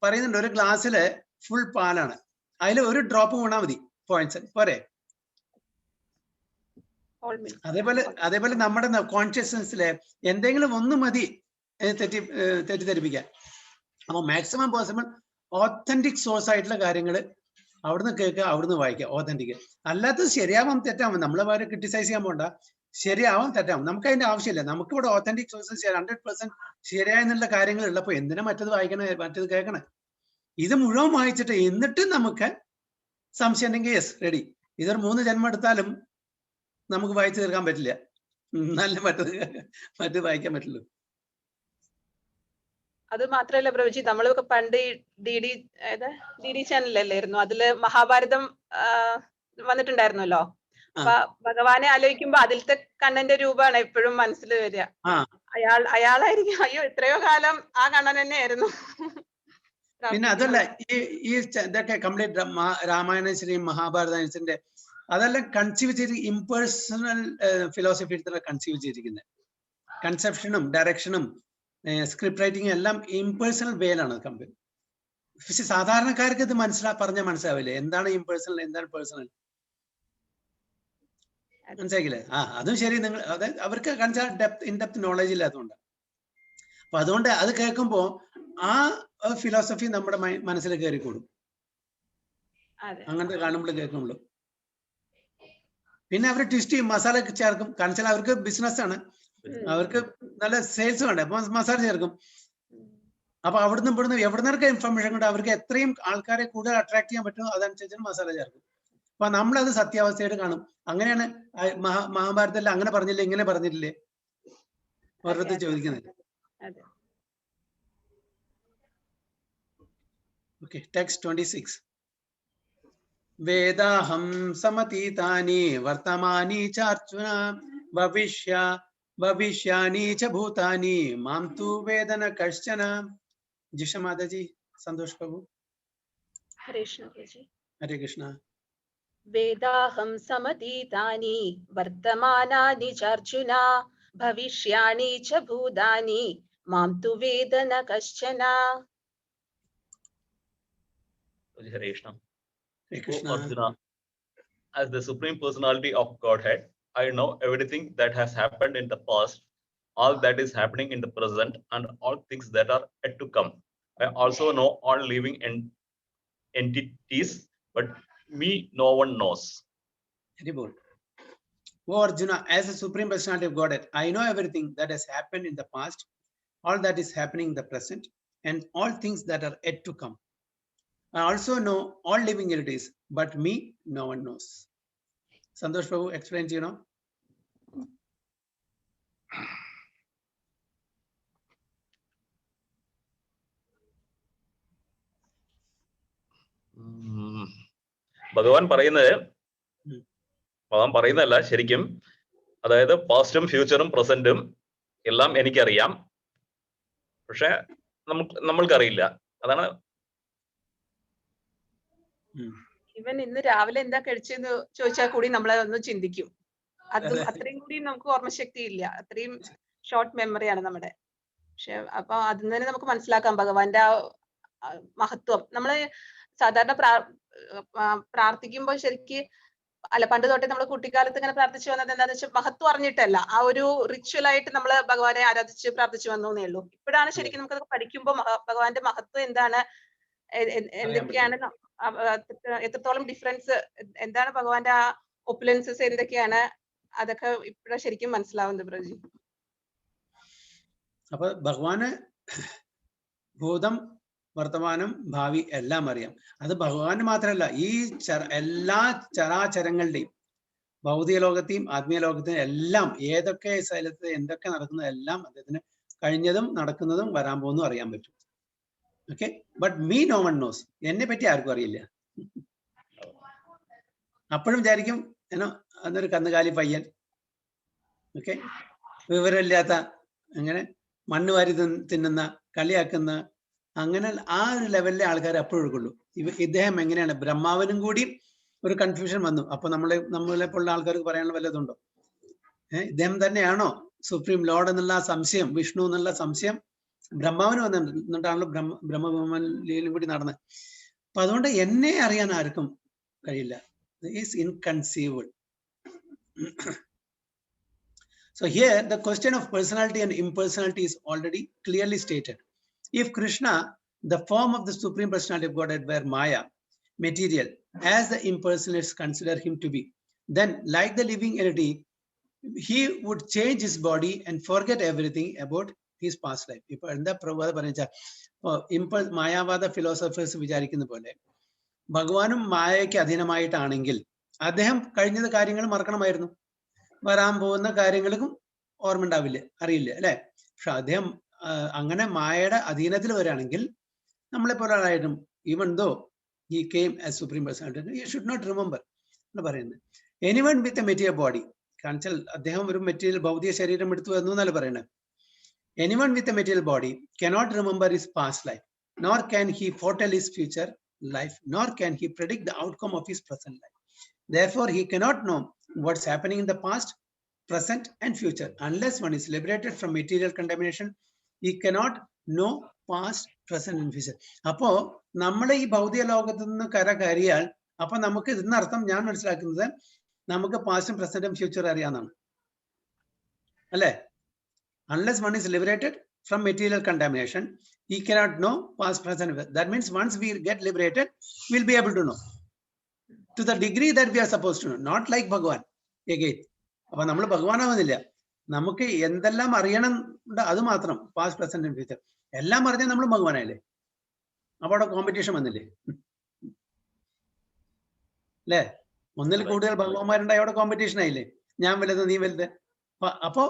പറയുന്നുണ്ട് ഒരു ഗ്ലാസ്സില് ഫുൾ പാലാണ്, അതിൽ ഒരു ഡ്രോപ്പ് വീണാൽ മതി, പോയിന്റ്സ് പോരെ. അതേപോലെ നമ്മുടെ കോൺഷ്യസ്നസ്സിലെ എന്തെങ്കിലും ഒന്ന് മതി തെറ്റിദ്ധരിപ്പിക്കാൻ. അപ്പൊ മാക്സിമം പോസിബിൾ ഓത്തന്റിക് സോഴ്സ് ആയിട്ടുള്ള കാര്യങ്ങൾ അവിടുന്ന് കേൾക്കുക, അവിടുന്ന് വായിക്കുക. ഓത്തന്റിക് അല്ലാത്തത് ശരിയാവാം തെറ്റാവും, നമ്മളെ വേറെ ക്രിട്ടിസൈസ് ചെയ്യാൻ പോണ്ട. ശരിയാവാം തെറ്റാവും, നമുക്ക് അതിന്റെ ആവശ്യമില്ല. നമുക്ക് ഇവിടെ ഓത്തന്റിക് സോഴ്സസ് 100% ശരിയായെന്നുള്ള കാര്യങ്ങൾ ഉള്ളപ്പോൾ എന്തിനാ മറ്റത് വായിക്കണേ, മറ്റത് കേൾക്കണേ? ഇത് മുഴുവൻ വായിച്ചിട്ട് എന്നിട്ട് നമുക്ക് സംശയം ഉണ്ടെങ്കിൽ യെസ് റെഡി. ഇതൊരു 3 ജന്മം എടുത്താലും നമുക്ക് വായിച്ചു തീർക്കാൻ പറ്റില്ല. നല്ല മറ്റത് വായിക്കാൻ പറ്റുള്ളൂ. അത് മാത്രല്ല പ്രഭുജി, നമ്മളൊക്കെ പണ്ട് ഡി ഡി ചാനലല്ലായിരുന്നു, അതില് മഹാഭാരതം വന്നിട്ടുണ്ടായിരുന്നല്ലോ. അപ്പൊ ഭഗവാനെ ആലോചിക്കുമ്പോ അതിലത്തെ കണ്ണന്റെ രൂപമാണ് എപ്പോഴും മനസ്സിൽ വരിക. അയാളായിരിക്കും. അയ്യോ, എത്രയോ കാലം ആ കണ്ണൻ തന്നെയായിരുന്നു. പിന്നെ അതല്ല, ഈ ഇതൊക്കെ കംപ്ലീറ്റ് രാമായണ മഹാഭാരതത്തിന്റെ അതെല്ലാം കൺസീവ് ചെയ്ത് ഇംപേഴ്സണൽ ഫിലോസഫി എടുത്താണ് കൺസീവ് ചെയ്തിരിക്കുന്നത്. കൺസെപ്ഷനും ഡയറക്ഷനും സ്ക്രിപ്റ്റ് റൈറ്റിംഗും എല്ലാം ഇംപേഴ്സണൽ വേയിലാണ് കമ്പനി. പക്ഷെ സാധാരണക്കാർക്ക് ഇത് പറഞ്ഞാൽ മനസ്സിലാവില്ലേ, എന്താണ് ഇംപേഴ്സണൽ, എന്താണ് പേഴ്സണൽ, മനസ്സിലാക്കില്ലേ? അതും ശരി. നിങ്ങൾ അതായത് അവർക്ക് ഇൻഡെപ്ത് നോളജ് ഇല്ലാത്തതുകൊണ്ട്. അപ്പൊ അതുകൊണ്ട് അത് കേൾക്കുമ്പോ ആ ഫിലോസഫി നമ്മുടെ മനസ്സിൽ കയറിക്കൂടും, അങ്ങനത്തെ കാണുമ്പോൾ കേൾക്കുമ്പോൾ. പിന്നെ അവർ ട്വിസ്റ്റ് ചെയ്യും, മസാല ചേർക്കും. കാരണം വെച്ചാൽ അവർക്ക് ബിസിനസ് ആണ്, അവർക്ക് നല്ല സെയിൽസ് വേണ്ട, അപ്പൊ മസാല ചേർക്കും. അപ്പൊ അവിടുന്ന് ഇവിടുന്ന് എവിടുന്നൊക്കെ ഇൻഫർമേഷൻ കൊണ്ട് അവർക്ക് എത്രയും ആൾക്കാരെ കൂടുതൽ അട്രാക്ട് ചെയ്യാൻ പറ്റുമോ അതനുസരിച്ച് മസാല ചേർക്കും. അപ്പൊ നമ്മളത് സത്യാവസ്ഥയായിട്ട് കാണും. അങ്ങനെയാണ് മഹാഭാരതത്തിൽ അങ്ങനെ പറഞ്ഞില്ലേ, ഇങ്ങനെ പറഞ്ഞിട്ടില്ലേ ഓരോരുത്തർ ചോദിക്കുന്നത്. Okay, text 26. വേദാഹം സമതീതാനി വർത്തമാനി ചാർച്ചുന ഭവിഷ്യാനി ച ഭൂതാനി മാം തു വേദന കശ്ചന. ജിഷ മാതാജി, സന്തോഷ് പ്രഭു. ഹരേ കൃഷ്ണ. ഹരേ കൃഷ്ണ. വേദാഹം സമതീതാനി വർത്തമാനാനി ചാർജുന ഭവിഷ്യാണി ച ഭൂതാനി മാം തു വേദ ന കശ്ചന. Hare Krishna. Hare O Krishna. Arjuna, as the Supreme Personality of Godhead, I know everything that has happened in the past, all that is happening in the present, and all things that are yet to come. I also know all living entities, but me no one knows. Very good. O Arjuna, as the Supreme Personality of Godhead, I know everything that has happened in the past, all that is happening in the present, and all things that are yet to come. I also know all living entities, but me, no one knows. Santosh Prabhu, explain to you now. ഭഗവാൻ പറയുന്നതല്ല ശരിക്കും, അതായത് പാസ്റ്റും ഫ്യൂച്ചറും പ്രസന്റും എല്ലാം എനിക്കറിയാം, പക്ഷെ നമ്മൾക്കറിയില്ല. അതാണ്. ഇവൻ ഇന്ന് രാവിലെ എന്താ കഴിച്ചെന്ന് ചോദിച്ചാൽ കൂടി നമ്മളെ ഒന്ന് ചിന്തിക്കും. അത്രയും കൂടി നമുക്ക് ഓർമ്മശക്തി ഇല്ല, അത്രയും ഷോർട്ട് മെമ്മറിയാണ് നമ്മുടെ. പക്ഷെ അപ്പൊ അതിൽ തന്നെ നമുക്ക് മനസ്സിലാക്കാം ഭഗവാന്റെ ആ മഹത്വം. നമ്മള് സാധാരണ പ്രാർത്ഥിക്കുമ്പോൾ ശരിക്ക് പണ്ട് തൊട്ടേ നമ്മൾ കുട്ടിക്കാലത്ത് ഇങ്ങനെ പ്രാർത്ഥിച്ചു വന്നത് എന്താണെന്ന് വെച്ചാൽ മഹത്വം അറിഞ്ഞിട്ടല്ല, ആ ഒരു റിച്വൽ ആയിട്ട് നമ്മൾ ഭഗവാനെ ആരാധിച്ച് പ്രാർത്ഥിച്ചു വന്നേ ഉള്ളൂ. ഇപ്പോഴാണ് ശരിക്കും നമുക്കത് പഠിക്കുമ്പോൾ ഭഗവാന്റെ മഹത്വം എന്താണ്, എന്തൊക്കെയാണ്, എത്രത്തോളം ഡിഫറൻസ്, എന്താണ് ഭഗവാന്റെ ആ ഒപ്പുലൻസസ് എന്തൊക്കെയാണ്, അതൊക്കെ ഇപ്പോഴാണ് ശരിക്കും മനസ്സിലാവുന്നത് പ്രജി. അപ്പൊ ഭഗവാന് ഭൂതം വർത്തമാനം ഭാവി എല്ലാം അറിയാം. അത് ഭഗവാന് മാത്രമല്ല, ഈ എല്ലാ ചരാചരങ്ങളുടെയും ഭൗതിക ലോകത്തെയും ആത്മീയ ലോകത്തെയും എല്ലാം ഏതൊക്കെ സ്ഥലത്ത് എന്തൊക്കെ നടക്കുന്നത് എല്ലാം അദ്ദേഹത്തിന് കഴിഞ്ഞതും നടക്കുന്നതും വരാൻ പോകുന്നതും അറിയാൻ പറ്റും. Okay, but me no one knows, എന്നെ പറ്റി ആർക്കും അറിയില്ല. അപ്പോഴും വിചാരിക്കും എന്നോ അന്നൊരു കന്നുകാലി പയ്യൻ, ഓക്കെ, വിവരമില്ലാത്ത, അങ്ങനെ മണ്ണ് വാരി തിന്നുന്ന, കളിയാക്കുന്ന, അങ്ങനെ ആ ഒരു ലെവലിലെ ആൾക്കാർ അപ്പോഴുള്ളൂ. ഇദ്ദേഹം എങ്ങനെയാണ്, ബ്രഹ്മാവിനും കൂടി ഒരു കൺഫ്യൂഷൻ വന്നു. അപ്പൊ നമ്മളെ പോലുള്ള ആൾക്കാർക്ക് പറയാനുള്ള വല്ലതുണ്ടോ? ഇദ്ദേഹം തന്നെയാണോ സുപ്രീം ലോർഡ് എന്നുള്ള സംശയം, വിഷ്ണു എന്നുള്ള സംശയം ബ്രഹ്മാവിന് വന്നിട്ടാണല്ലോ ബ്രഹ്മലീലും കൂടി നടന്നത്. അപ്പൊ അതുകൊണ്ട് എന്നെ അറിയാൻ ആർക്കും കഴിയില്ല. Is inconceivable. So here the question of personality and impersonality is already clearly stated. If Krishna, the form of the Supreme Personality of Godhead, were Maya, material, as the impersonalists consider him to be, then like the living entity, he would change his body and forget everything about his past life. ഇപ്പൊ എന്താ പ്രഭുവാദ പറഞ്ഞാൽ മായാവാദ philosophers വിചാരിക്കുന്ന പോലെ ഭഗവാനും മായയ്ക്ക് അധീനമായിട്ടാണെങ്കിൽ അദ്ദേഹം കഴിഞ്ഞ കാര്യങ്ങൾ മറക്കണമായിരുന്നു, വരാൻ പോകുന്ന കാര്യങ്ങൾക്കും ഓർമ്മ ഉണ്ടാവില്ല, അറിയില്ല, അല്ലെ? പക്ഷെ അദ്ദേഹം അങ്ങനെ മായയുടെ അധീനത്തിൽ വരികയാണെങ്കിൽ നമ്മളെ പോലെ ആയിട്ടും, even though he came as Supreme Personality, he should not remember എന്ന് പറയുന്നത്. Anyone with a material body, കാരണം വെച്ചാൽ അദ്ദേഹം ഒരു മെറ്റീരിയൽ ഭൗതിക ശരീരം എടുത്തു വന്നു എന്നല്ല പറയുന്നത്. Anyone with a material body cannot remember his past life, nor can he foretell his future life, nor can he predict the outcome of his present life. Therefore, he cannot know what's happening in the past, present, and future. Unless one is liberated from material contamination, he cannot know past, present, and future. അപ്പോ നമ്മളെ ഈ ഭൗതിക ലോകത്ത് നിന്ന് കരകയറിയാൽ, അപ്പൊ നമുക്ക് ഇതിനർത്ഥം ഞാൻ മനസ്സിലാക്കുന്നത് നമുക്ക് പാസ്റ്റും പ്രസന്റും ഫ്യൂച്ചറും അറിയാമെന്നാണ്, അല്ലെ? Unless one is liberated from material contamination, he cannot know past, present. That means once we get liberated, we'll be able to know to the degree that we are supposed to know, not like Bhagavan again. അപ്പൊ നമ്മൾ ഭഗവാനാവുന്നില്ല, നമുക്ക് എന്തെല്ലാം അറിയണം അത് മാത്രം, past present future എല്ലാം അറിഞ്ഞാൽ നമ്മൾ ഭഗവാനായില്ലേ? അപ്പൊ അവിടെ കോമ്പറ്റീഷൻ വന്നില്ലേ, അല്ലേ? ഒന്നിൽ കൂടുതൽ ഭഗവാന്മാരുണ്ടായി അവിടെ കോമ്പറ്റീഷൻ ആയില്ലേ? ഞാൻ വലുത് നീ വലുത്. അപ്പോ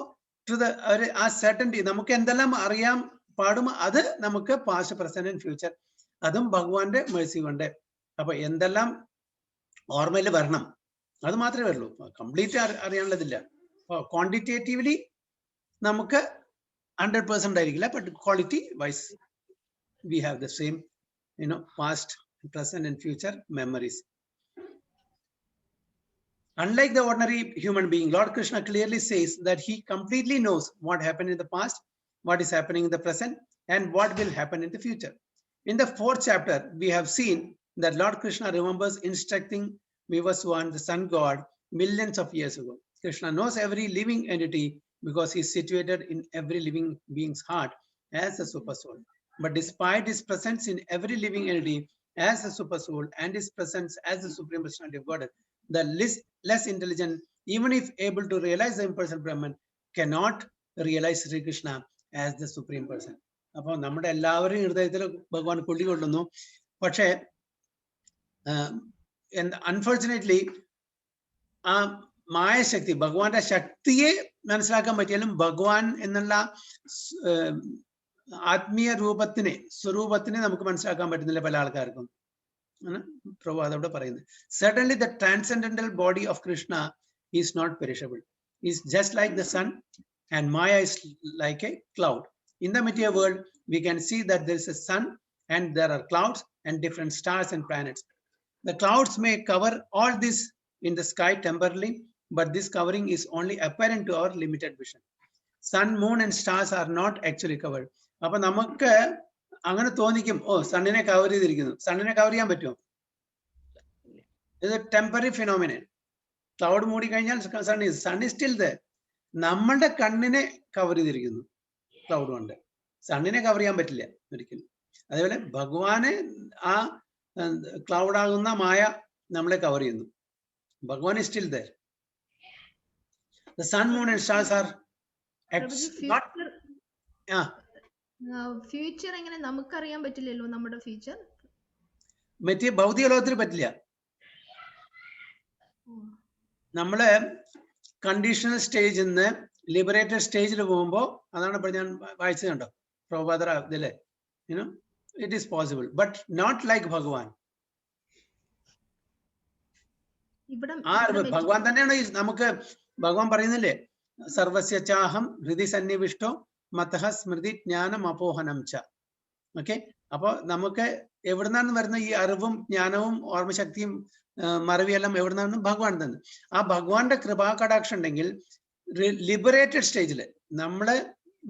ആ സെർട്ടൻറ്റി, നമുക്ക് എന്തെല്ലാം അറിയാൻ പാടും അത് നമുക്ക് പാസ്റ്റ് പ്രസന്റ് ആൻഡ് ഫ്യൂച്ചർ, അതും ഭഗവാന്റെ മേഴ്സി കൊണ്ട്. അപ്പൊ എന്തെല്ലാം ഓർമ്മയിൽ വരണം അത് മാത്രമേ വരുള്ളൂ, കംപ്ലീറ്റ് അറിയാനുള്ളതില്ല. ക്വാണ്ടിറ്റേറ്റീവ്ലി നമുക്ക് 100% ആയിരിക്കില്ല, but quality wise we have the same, past, present, and future memories. Unlike the ordinary human being, Lord Krishna clearly says that he completely knows what happened in the past, what is happening in the present, and what will happen in the future. In the 4th chapter, we have seen that Lord Krishna remembers instructing Vivaswan, the sun god, millions of years ago. Krishna knows every living entity because he is situated in every living being's heart as a super soul. But despite his presence in every living entity as a super soul and his presence as the supreme personality of Godhead, the less intelligent, even if able to realize the impersonal Brahman, cannot realize Sri Krishna as the supreme person. അപ്പോൾ നമ്മുടെ എല്ലാവരും ഹൃദയത്തിൽ ഭഗവാൻ കുടികൊള്ളുന്നു. പക്ഷേ unfortunately ആ മായശക്തി, ഭഗവാന്റെ ശക്തിയെ മനസ്സിലാക്കാൻ പറ്റിയാലും ഭഗവാൻ എന്നുള്ള ആത്മീയ രൂപത്തിനെ, സ്വരൂപത്തിനെ നമുക്ക് മനസ്സിലാക്കാൻ പറ്റുന്നില്ല പല ആൾക്കാർക്കും. പ്രഭു അതവിടെ പറയുന്നത്. Certainly the transcendental body of Krishna is not perishable. It's just like the sun, and Maya is like a cloud. In the material world, we can see that there is a sun and there are clouds and different stars and planets. The clouds may cover all this in the sky temporarily, but this covering is only apparent to our limited vision. Sun, moon and stars are not actually covered. അപ്പൊ നമുക്ക് അങ്ങനെ തോന്നിക്കും, ഓ സണ്ണിനെ cover ചെയ്തിരിക്കുന്നു. സണ്ണിനെ cover ചെയ്യാൻ പറ്റുമോ? ഇത് temporary phenomenon. Cloud മൂടി കഴിഞ്ഞാൽ sun is still there. നമ്മളുടെ കണ്ണിനെ കവർ ചെയ്തിരിക്കുന്നു ക്ലൗഡ് കൊണ്ട്. സണ്ണിനെ കവർ ചെയ്യാൻ പറ്റില്ല ഒരിക്കലും. അതേപോലെ ഭഗവാനെ ആ ക്ലൗഡ് ആകുന്ന മായ നമ്മളെ കവർ ചെയ്യുന്നു. ഭഗവാൻ is still there. The sun, moon and stars are future എങ്ങനെ നമുക്കറിയാൻ പറ്റില്ലല്ലോ. നമ്മുടെ ഫ്യൂച്ചർ മറ്റേ ഭൗതിക ലോകത്തിൽ പറ്റില്ല. നമ്മള് കണ്ടീഷണൽ സ്റ്റേജിൽ നിന്ന് ലിബറേറ്റഡ് സ്റ്റേജിൽ പോകുമ്പോ, അതാണ് ഇപ്പോൾ ഞാൻ വായിച്ചത് കണ്ടോ പ്രഭുപാദർ ഇതിലെ, it is possible, but not like Bhagavan. ആ ഭഗവാൻ തന്നെയാണ് നമുക്ക് ഭഗവാൻ പറയുന്നില്ലേ, സർവസ്യ ചാഹം ഹൃദി സന്നിവിഷ്ടോ മതഃ സ്മൃതി ജ്ഞാനം അപോഹനം ച. ഓക്കെ, അപ്പൊ നമുക്ക് എവിടുന്നാണ് വരുന്ന ഈ അറിവും ജ്ഞാനവും ഓർമ്മശക്തിയും മറവിയെല്ലാം എവിടുന്നാണ്? ഭഗവാൻ തന്നെ. ആ ഭഗവാന്റെ കൃപാ കടാക്ഷം ഉണ്ടെങ്കിൽ ലിബറേറ്റഡ് സ്റ്റേജില് നമ്മള്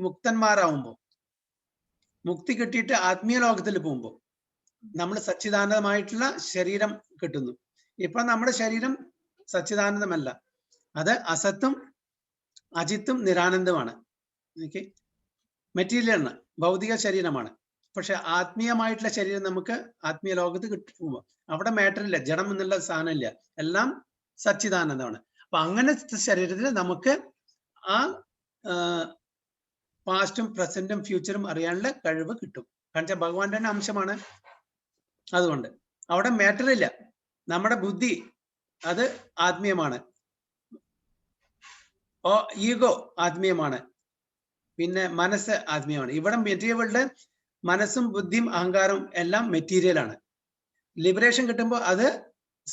മുക്തന്മാരാവുമ്പോ, മുക്തി കിട്ടിയിട്ട് ആത്മീയ ലോകത്തിൽ പോകുമ്പോ നമ്മൾ സച്ചിദാനന്ദമായിട്ടുള്ള ശരീരം കിട്ടുന്നു. ഇപ്പൊ നമ്മുടെ ശരീരം സച്ചിദാനന്ദമല്ല, അത് അസത്തും അജിത്തും നിരാനന്ദമാണ്. ഓക്കെ, മെറ്റീരിയലാണ്, ഭൗതിക ശരീരമാണ്. പക്ഷെ ആത്മീയമായിട്ടുള്ള ശരീരം നമുക്ക് ആത്മീയ ലോകത്ത് കിട്ടുമ്പോൾ അവിടെ മാറ്റർ ഇല്ല, ജഡം എന്നുള്ള സാധനം ഇല്ല, എല്ലാം സച്ചിദാനന്ദമാണ്. അപ്പൊ അങ്ങനത്തെ ശരീരത്തിൽ നമുക്ക് ആ പാസ്റ്റും പ്രസന്റും ഫ്യൂച്ചറും അറിയാനുള്ള കഴിവ് കിട്ടും. കാരണം ഭഗവാന്റെ തന്നെ അംശമാണ്. അതുകൊണ്ട് അവിടെ മാറ്റർ ഇല്ല. നമ്മുടെ ബുദ്ധി അത് ആത്മീയമാണ്, ഈഗോ ആത്മീയമാണ്, പിന്നെ മനസ്സ് ആത്മീയമാണ്. ഇവിടെ മെറ്റീരിയലുകളുടെ മനസ്സും ബുദ്ധിയും അഹങ്കാരവും എല്ലാം മെറ്റീരിയലാണ്. ലിബറേഷൻ കിട്ടുമ്പോൾ അത്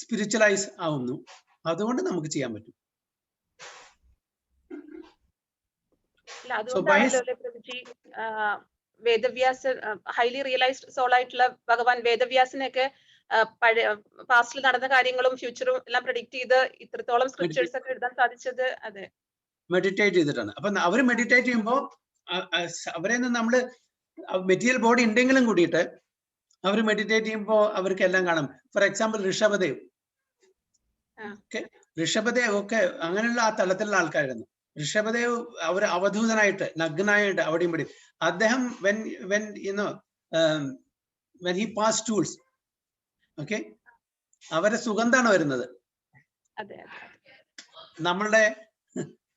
സ്പിരിച്വലൈസ് ആവുന്നു. അതുകൊണ്ട് നമുക്ക് ചെയ്യാൻ പറ്റും. വേദവ്യാസ ഹൈലി റിയലൈസ്ഡ് സോൾ ആയിട്ടുള്ള ഭഗവാൻ വേദവ്യാസിനൊക്കെ പഴയ പാസ്റ്റിൽ നടന്ന കാര്യങ്ങളും ഫ്യൂച്ചറും എല്ലാം പ്രഡിക്ട് ചെയ്ത് ഇത്രത്തോളം സ്ക്രിപ്ചേഴ്സ് ഒക്കെ എഴുതാൻ സാധിച്ചത് അതെ മെഡിറ്റേറ്റ് ചെയ്തിട്ടാണ്. അപ്പൊ അവര് മെഡിറ്റേറ്റ് ചെയ്യുമ്പോൾ അവരെ നമ്മള് മെറ്റീരിയൽ ബോഡി ഉണ്ടെങ്കിലും കൂടിയിട്ട് അവർ മെഡിറ്റേറ്റ് ചെയ്യുമ്പോൾ അവർക്ക് എല്ലാം കാണാം. ഫോർ എക്സാമ്പിൾ ഋഷഭദേവ്, ഋഷഭദേവ് ഒക്കെ അങ്ങനെയുള്ള ആ തലത്തിലുള്ള ആൾക്കാരായിരുന്നു. ഋഷഭദേവ് അവർ അവധൂതനായിട്ട് നഗ്നായിട്ട് അവിടെയും ഇവിടെ അദ്ദേഹം when he passed stools, okay, അവരെ സുഗന്ധാണ് വരുന്നത്. നമ്മളുടെ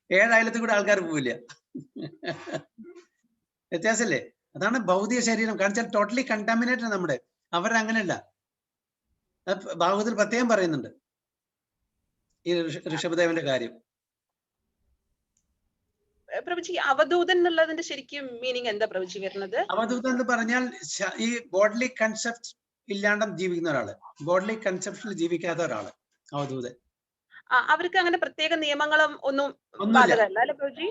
7 അയലത്തിൽ കൂടെ ആൾക്കാർ പോവില്ല. വ്യത്യാസല്ലേ? അതാണ് ഭൗതിക ശരീരം. കാരണം ടോട്ടലി കണ്ടാമിനേറ്റഡ് നമ്മുടെ. അവരുടെ അങ്ങനെയല്ല. ഭാഗവതത്തിൽ പ്രത്യേകം പറയുന്നുണ്ട് ഈ ഋഷഭദേവന്റെ കാര്യം. പ്രഭുജി, അവധൂതൻ എന്നുള്ളതിന്റെ ശരിക്കും മീനിങ് എന്താ പ്രഭുജി വരുന്നത്? അവധൂതൻ എന്ന് പറഞ്ഞാൽ ഈ ബോഡ്ലി കൺസെപ്റ്റ് ഇല്ലാണ്ട് ജീവിക്കുന്ന ഒരാള്, ബോഡ്ലി കൺസെപ്റ്റിൽ ജീവിക്കാത്ത ഒരാള് അവധൂതൻ. അവർക്ക് അങ്ങനെ പ്രത്യേക നിയമങ്ങളും ഒന്നും ബാധകമല്ല അല്ലെ പ്രഭുജി?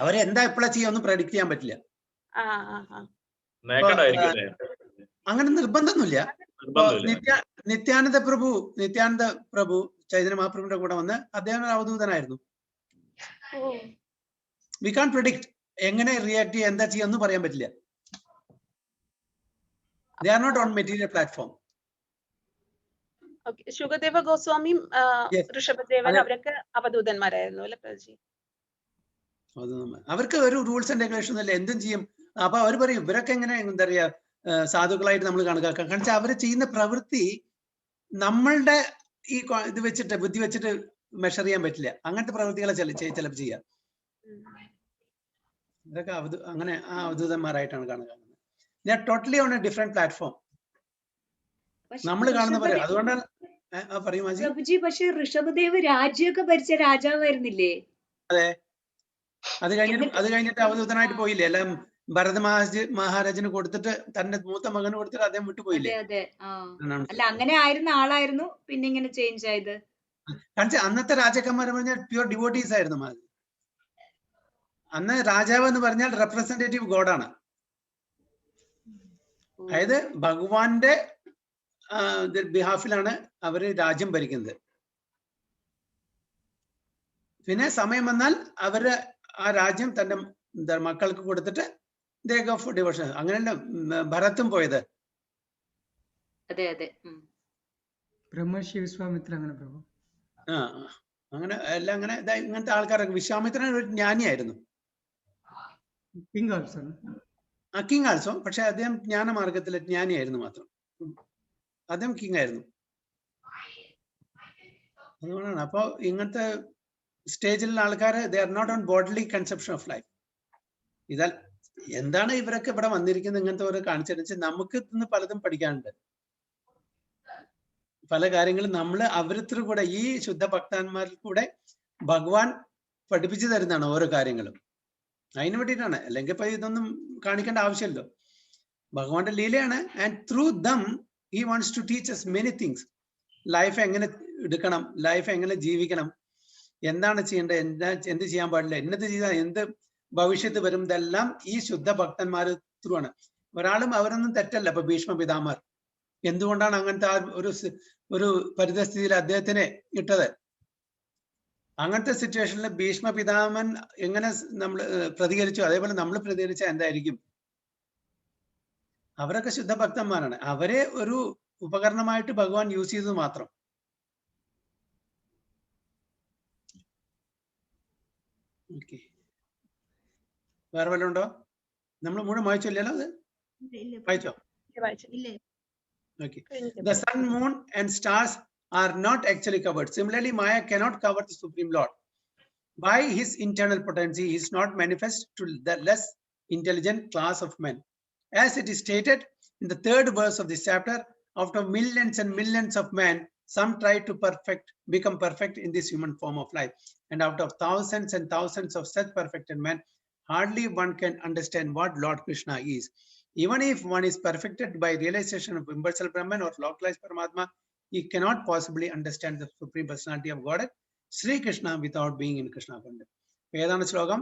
അവരെ എന്താ എപ്പോഴാ ചെയ്യാൻ പ്രഡിക്ട് ചെയ്യാൻ പറ്റില്ല. അങ്ങനെ നിർബന്ധമൊന്നുമില്ല. നിത്യാനന്ദ പ്രഭു ചൈതന്യ മഹാപ്രഭുവിന്റെ കൂടെ വന്ന് അദ്ദേഹം ഒരു അവധൂതനായിരുന്നു. വി കാൻ പ്രിഡിക്ട് എങ്ങനെ റിയാക്ട് ചെയ്യുക, എന്താ ചെയ്യുക ഒന്നും പറയാൻ പറ്റില്ല. They are not on material platform. Okay. ശുകദേവ ഗോസ്വാമിയും Yes. Rishabhadevan അതെ. അവരൊക്കെ അവധൂതന്മാരായിരുന്നു അല്ലെ പ്രഭുജി? അവർക്ക് ഒരു റൂൾസ് ആൻഡ് റെഗുലേഷൻ അല്ല, എന്തും ചെയ്യും. അപ്പൊ അവർ പറയും ഇവരൊക്കെ എങ്ങനെ എന്താ പറയാ സാധുക്കളായിട്ട് നമ്മൾ കണക്കാക്കാം. കാരണം വെച്ചാൽ അവര് ചെയ്യുന്ന പ്രവൃത്തി നമ്മളുടെ ഈ ഇത് വെച്ചിട്ട് ബുദ്ധി വെച്ചിട്ട് മെഷർ ചെയ്യാൻ പറ്റില്ല. അങ്ങനത്തെ പ്രവൃത്തികളെ ചിലപ്പോൾ ചെയ്യാം. ഇതൊക്കെ അങ്ങനെ ആ അവധൂതന്മാരായിട്ടാണ് കണക്കാക്കുന്നത്. They are totally on a different platform. നമ്മൾ കാണുന്ന പോലെ. അതുകൊണ്ടാണ് പറയും മാജി. പ്രഭുജി, പക്ഷെ ഋഷഭദേവ് രാജ്യമൊക്കെ ഭരിച്ച രാജാവായിരുന്നില്ലേ? അതെ, അത് കഴിഞ്ഞിട്ട് അവധൂതനായിട്ട് പോയില്ലേ? എല്ലാം ഭരത മഹാരാജന് കൊടുത്തിട്ട് തന്റെ മൂത്ത മകന് കൊടുത്തിട്ട് അദ്ദേഹം വിട്ടുപോയില്ലേ? അതെ. അല്ല, അങ്ങനെ ആയിരുന്ന ആളായിരുന്നു, പിന്നെ ഇങ്ങനെ ചേഞ്ച് ആയത്. കാരണം അന്നത്തെ രാജാക്കന്മാർ പറഞ്ഞാൽ പ്യൂർ ഡിവോട്ടീസ് ആയിരുന്നു. അന്ന് രാജാവ് എന്ന് പറഞ്ഞാൽ റെപ്രസെന്റേറ്റീവ് ഗോഡാണ്. അതായത് ഭഗവാന്റെ ബിഹാഫിലാണ് അവര് രാജ്യം ഭരിക്കുന്നത്. പിന്നെ സമയം വന്നാൽ അവര് ആ രാജ്യം തന്റെ മക്കൾക്ക് കൊടുത്തിട്ട് ഡിവോഷൻ. അങ്ങനെയല്ല ഭരത്തും പോയത്. അതെ. ബ്രഹ്മർഷി വിശ്വാമിത്ര അങ്ങനെ പ്രഭു. അങ്ങനെ എല്ലാം അങ്ങനെ ഇങ്ങനത്തെ ആൾക്കാരൊക്കെ. വിശ്വാമിത്രൻ ഒരു ജ്ഞാനിയായിരുന്നു. King also. King also. പക്ഷെ അദ്ദേഹം ജ്ഞാനമാർഗത്തിലെ ജ്ഞാനിയായിരുന്നു മാത്രം. അദ്ദേഹം കിങ് ആയിരുന്നു. അതുകൊണ്ടാണ് അപ്പൊ ഇങ്ങനത്തെ സ്റ്റേജിലുള്ള ആൾക്കാര് they are not on bodily conception of life. ഇതാ എന്താണ് ഇവരൊക്കെ ഇവിടെ വന്നിരിക്കുന്നത് ഇങ്ങനത്തെ ഓരോ കാണിച്ചു. നമുക്ക് ഇന്ന് പലതും പഠിക്കാനുണ്ട്. പല കാര്യങ്ങളും നമ്മള് അവരത്തിൽ കൂടെ ഈ ശുദ്ധ ഭക്തന്മാരിൽ കൂടെ ഭഗവാൻ പഠിപ്പിച്ചു തരുന്നതാണ് ഓരോ കാര്യങ്ങളും. അതിന് വേണ്ടിയിട്ടാണ്. അല്ലെങ്കിൽ ഇപ്പൊ ഇതൊന്നും കാണിക്കേണ്ട ആവശ്യമല്ലോ. ഭഗവാന്റെ ലീലയാണ്. And through them he wants to teach us many things. Life എങ്ങനെ എടുക്കണം, ലൈഫ് എങ്ങനെ ജീവിക്കണം, എന്താണ് ചെയ്യേണ്ടത്, എന്ത് ചെയ്യാൻ പാടില്ല, എന്നത് ചെയ്താൽ എന്ത് ഭവിഷ്യത്ത് വരും, ഇതെല്ലാം ഈ ശുദ്ധ ഭക്തന്മാർ ത്രൂ ആണ്. ഒരാളും അവരൊന്നും തെറ്റല്ല. ഇപ്പൊ ഭീഷ്മ പിതാമഹർ എന്തുകൊണ്ടാണ് അങ്ങനത്തെ ഒരു പരിതസ്ഥിതിയിൽ അദ്ദേഹത്തിനെ ഇട്ടത്? അങ്ങനത്തെ സിറ്റുവേഷനിൽ ഭീഷ്മ പിതാമൻ എങ്ങനെ നമ്മൾ പ്രതികരിച്ചു, അതേപോലെ നമ്മൾ പ്രതികരിച്ചാൽ എന്തായിരിക്കും? അവരൊക്കെ ശുദ്ധ ഭക്തന്മാരാണ്. അവരെ ഒരു ഉപകരണമായിട്ട് ഭഗവാൻ യൂസ് ചെയ്തത് മാത്രം. ഓക്കെ, വേറെ വല്ലതും ഉണ്ടോ? നമ്മൾ മുഴുവൻ വായിച്ചില്ലല്ലോ. അത് വായിച്ചോ? Okay. The sun, moon and stars are not actually covered. Similarly, Maya cannot cover the Supreme Lord. By his internal potency, he is not manifest to the less intelligent class of men. As it is stated in the 3rd verse of this chapter, after millions and millions of men, some try to become perfect in this human form of life. And out of thousands and thousands of such perfected men, hardly one can understand what Lord Krishna is. Even if one is perfected by realization of universal Brahman or localized Paramatma, he cannot possibly understand the Supreme Personality of Godhead, Sri Krishna, without being in Krishna consciousness. Vedana Shlokam.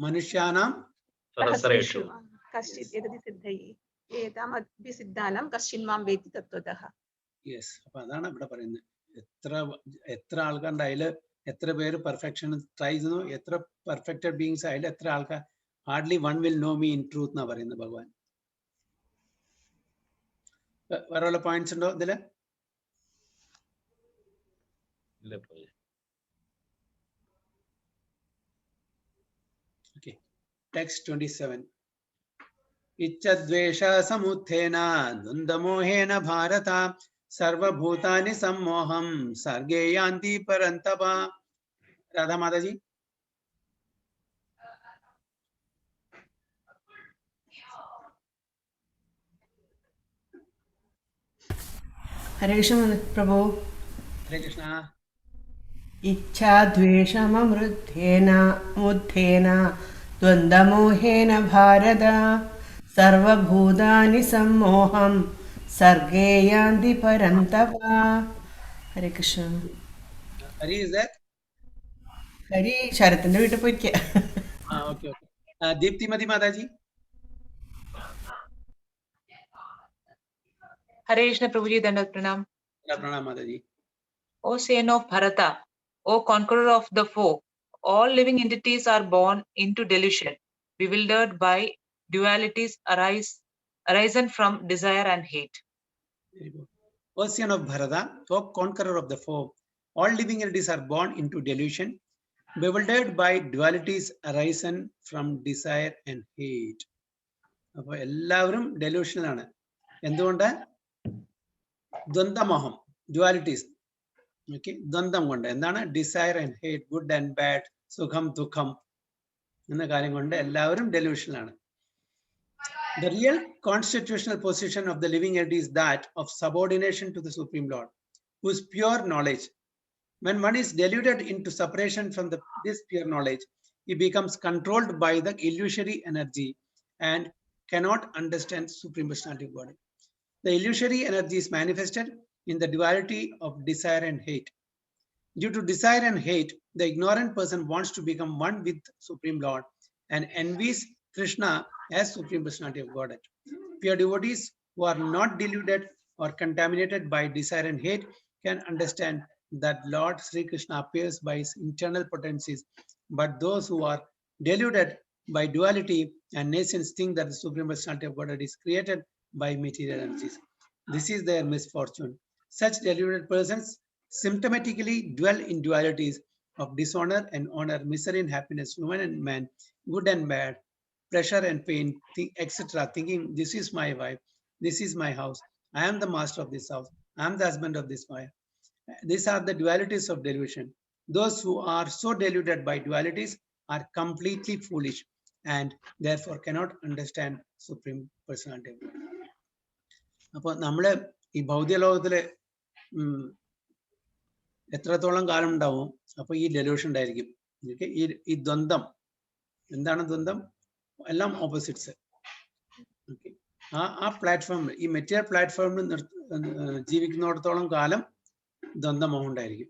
Manushyanam Sahasreshu. Kashchit yadadi siddhayi etam abhisiddhanam kashchinmam veti tattvadah. Yes, അപ്പൊ അതാണ് ഇവിടെ പറയുന്നത്. എത്ര ആൾക്കാരുടെ അതില് എത്ര പേര് perfection try ചെയ്യുന്നു, എത്ര പെർഫെക്റ്റഡ് ബീങ്സ് ആയാലും എത്ര ആൾക്കാർ hardly one will know me in truth എന്നാ പറയുന്നത് ഭഗവാൻ. വേറെ വല്ല പോയിന്റ്സ് ഉണ്ടോ ഇതില്? ടെക്സ്റ്റ് 27. ഇച്ഛദ്വേഷ സമുത്ഥേന ദ്വന്ദ്വമോഹേന ഭാരത സർവഭൂതാനി സമ്മോഹം സർഗേ യാന്തി പരന്തപ. രാധാ മാതാജി. ഹരേ കൃഷ്ണ പ്രഭു. ഹരേ കൃഷ്ണ. ഇച്ഛാദ്വേഷമൃദ്ധേന മുദ്ധേന ദ്വന്ദ്വമോഹേന ഭാരത സർവഭൂതാനി സമ്മോഹം സർഗേ യാന്തി പരന്തപ. ഹരേ കൃഷ്ണ. Hari is that? ഹരി ശരത്തിന്റെ വീട്ടിൽ പോയിരിക്കുക. Okay. ദീപ്തിമതി Mataji. Hare Krishna Prabhuji, Dandavat Pranam. Pranam Mataji. O son of Bharata, O conqueror of the foe, all living entities are born into delusion, bewildered by dualities arisen from desire and hate. Very good. O son of Bharata, O conqueror of the foe, all living entities are born into delusion, bewildered by dualities arisen from desire and hate. അപ്പോൾ എല്ലാവരും delusional ആണ്. എന്തുകൊണ്ട്? ദ്വന്ദ്മോഹം, ഡ്യുവാലിറ്റീസ്. Okay, ദ്വന്ദ്ം കൊണ്ട്. എന്താണ്? Desire and hate, good and bad, സുഖം ദുഃഖം എന്ന കാര്യം കൊണ്ട് എല്ലാവരും ഡെലൂഷണൽ ആണ്. The real constitutional position of the living entity is that of subordination to the Supreme Lord, whose pure knowledge. When one is deluded into separation from this pure knowledge, he becomes controlled by the illusory energy and cannot understand Supreme Personality of God. The illusory energy is manifested in the duality of desire and hate. Due to desire and hate, the ignorant person wants to become one with Supreme Lord and envies Krishna as Supreme Personality of Godhead. Pure devotees who are not deluded or contaminated by desire and hate can understand that Lord Sri Krishna appears by his internal potencies, but those who are deluded by duality and nations think that the Supreme Personality of Godhead is created by material energies. This is their misfortune. Such deluded persons symptomatically dwell in dualities of dishonor and honor, misery and happiness, woman and man, good and bad, pleasure and pain, etc., thinking this is my wife, this is my house, I am the master of this house, I am the husband of this wife. These are the dualities of delusion. Those who are so deluded by dualities are completely foolish and therefore cannot understand Supreme Personality. അപ്പോൾ നമ്മള് ഈ ഭൗതിക ലോകത്തില് എത്രത്തോളം കാലം ഉണ്ടാവും, അപ്പൊ ഈ ഡെലൂഷൻ ഉണ്ടായിരിക്കും. ഈ ദ്വന്ദ്ം, എന്താണ് ദ്വന്ദ്ം? എല്ലാം ഓപ്പോസിറ്റ്സ്. ആ പ്ലാറ്റ്ഫോം, ഈ മെറ്റീരിയൽ പ്ലാറ്റ്ഫോമിൽ ജീവിക്കുന്നിടത്തോളം കാലം ദ്വന്ദ്മോഹം ഉണ്ടായിരിക്കും.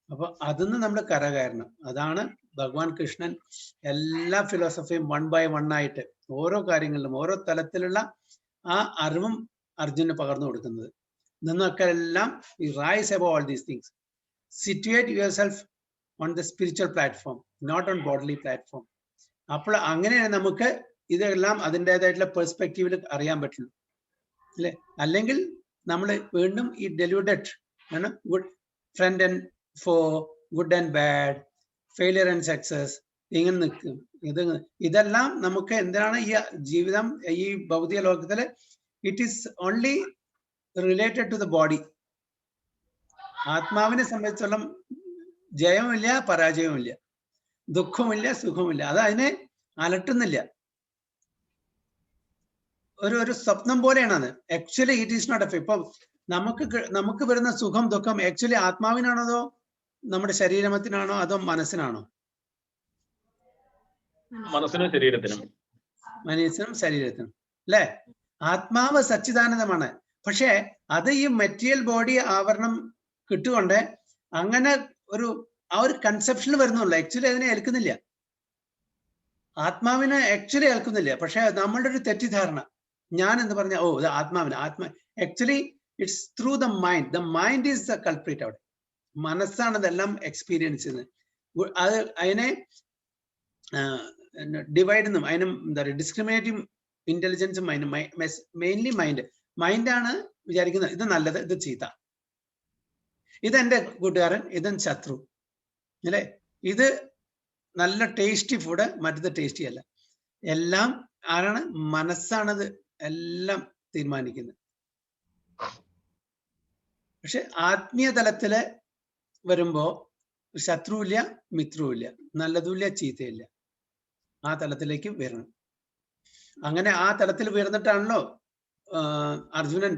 അപ്പൊ അതിന്ന് നമ്മൾ കരകയറണം. അതാണ് ഭഗവാൻ കൃഷ്ണൻ എല്ലാ ഫിലോസഫിയും 1 by 1 ആയിട്ട് ഓരോ കാര്യങ്ങളിലും ഓരോ തലത്തിലുള്ള ആ അറിവും അർജുനന് പകർന്നു കൊടുക്കുന്നത്. നിന്നൊക്കെ എല്ലാം ഈ rise above all these things, situate yourself on the spiritual platform, not on bodily platform. അപ്പോൾ അങ്ങനെയാണ് നമുക്ക് ഇതെല്ലാം അതിൻ്റെതായിട്ടുള്ള പെർസ്പെക്റ്റീവിൽ അറിയാൻ പറ്റുള്ളൂ, അല്ലെ? അല്ലെങ്കിൽ നമ്മൾ വീണ്ടും ഈ ഡെലൂഡഡ് ആണ്, ഗുഡ് ഫ്രണ്ട് ആൻഡ് ഫോ, good and bad, failure and success, ഇങ്ങനെ നിൽക്കും. ഇതെല്ലാം നമുക്ക് എന്താണ് ഈ ജീവിതം, ഈ ഭൗതിക ലോകത്തില് it is only related to the body. ആത്മാവിനെ സംബന്ധിച്ചോളം ജയവുമില്ല പരാജയവുമില്ല, ദുഃഖവുമില്ല സുഖവുമില്ല. അത് അതിനെ അലട്ടുന്നില്ല. ഒരു സ്വപ്നം പോലെയാണ് അത്. Actually it is not a. ഇപ്പൊ നമുക്ക് വരുന്ന സുഖം ദുഃഖം ആക്ച്വലി ആത്മാവിനാണോ അതോ നമ്മുടെ ശരീരത്തിനാണോ അതോ മനസ്സിനാണോ? മനസ്സിനും ശരീരത്തിനും. മനസ്സിനും ശരീരത്തിനും, അല്ലെ? ആത്മാവ് സച്ചിദാനന്ദമാണ്. പക്ഷെ അത് ഈ മെറ്റീരിയൽ ബോഡി ആവരണം കിട്ടുകൊണ്ട് അങ്ങനെ ആ ഒരു കൺസെപ്ഷനിൽ വരുന്നുള്ളൂ. ആക്ച്വലി അതിനെ ഏൽക്കുന്നില്ല, ആത്മാവിനെ ആക്ച്വലി ഏൽക്കുന്നില്ല. പക്ഷെ നമ്മളുടെ ഒരു തെറ്റിദ്ധാരണ, ഞാൻ എന്ന് പറഞ്ഞ ഓ ഇത് ആത്മാവിന് actually it's through the mind. The mind is the culprit. അവിടെ മനസ്സാണ് ഇതെല്ലാം എക്സ്പീരിയൻസ് ചെയ്യുന്നത്. അത് അതിനെ ഡിവൈഡ് എന്നും അതിനും എന്താ പറയുക ഡിസ്ക്രിമിനേറ്റീവ് ഇന്റലിജൻസും മെയിൻലി മൈൻഡാണ് വിചാരിക്കുന്നത് ഇത് നല്ലത് ഇത് ചീത്ത, ഇതെന്റെ കൂട്ടുകാരൻ ഇതെൻ ശത്രു, അല്ലെ? ഇത് നല്ല ടേസ്റ്റി ഫുഡ്, മറ്റത് ടേസ്റ്റി അല്ല. എല്ലാം ആരാണ്? മനസ്സാണത് എല്ലാം തീരുമാനിക്കുന്നത്. പക്ഷെ ആത്മീയ തലത്തില് വരുമ്പോ ശത്രുവില്ല മിത്രവുമില്ല, നല്ലതുമില്ല ചീത്തയില്ല. ആ തലത്തിലേക്ക് വരണം. അങ്ങനെ ആ തലത്തിൽ ഉയർന്നിട്ടാണല്ലോ അർജുനൻ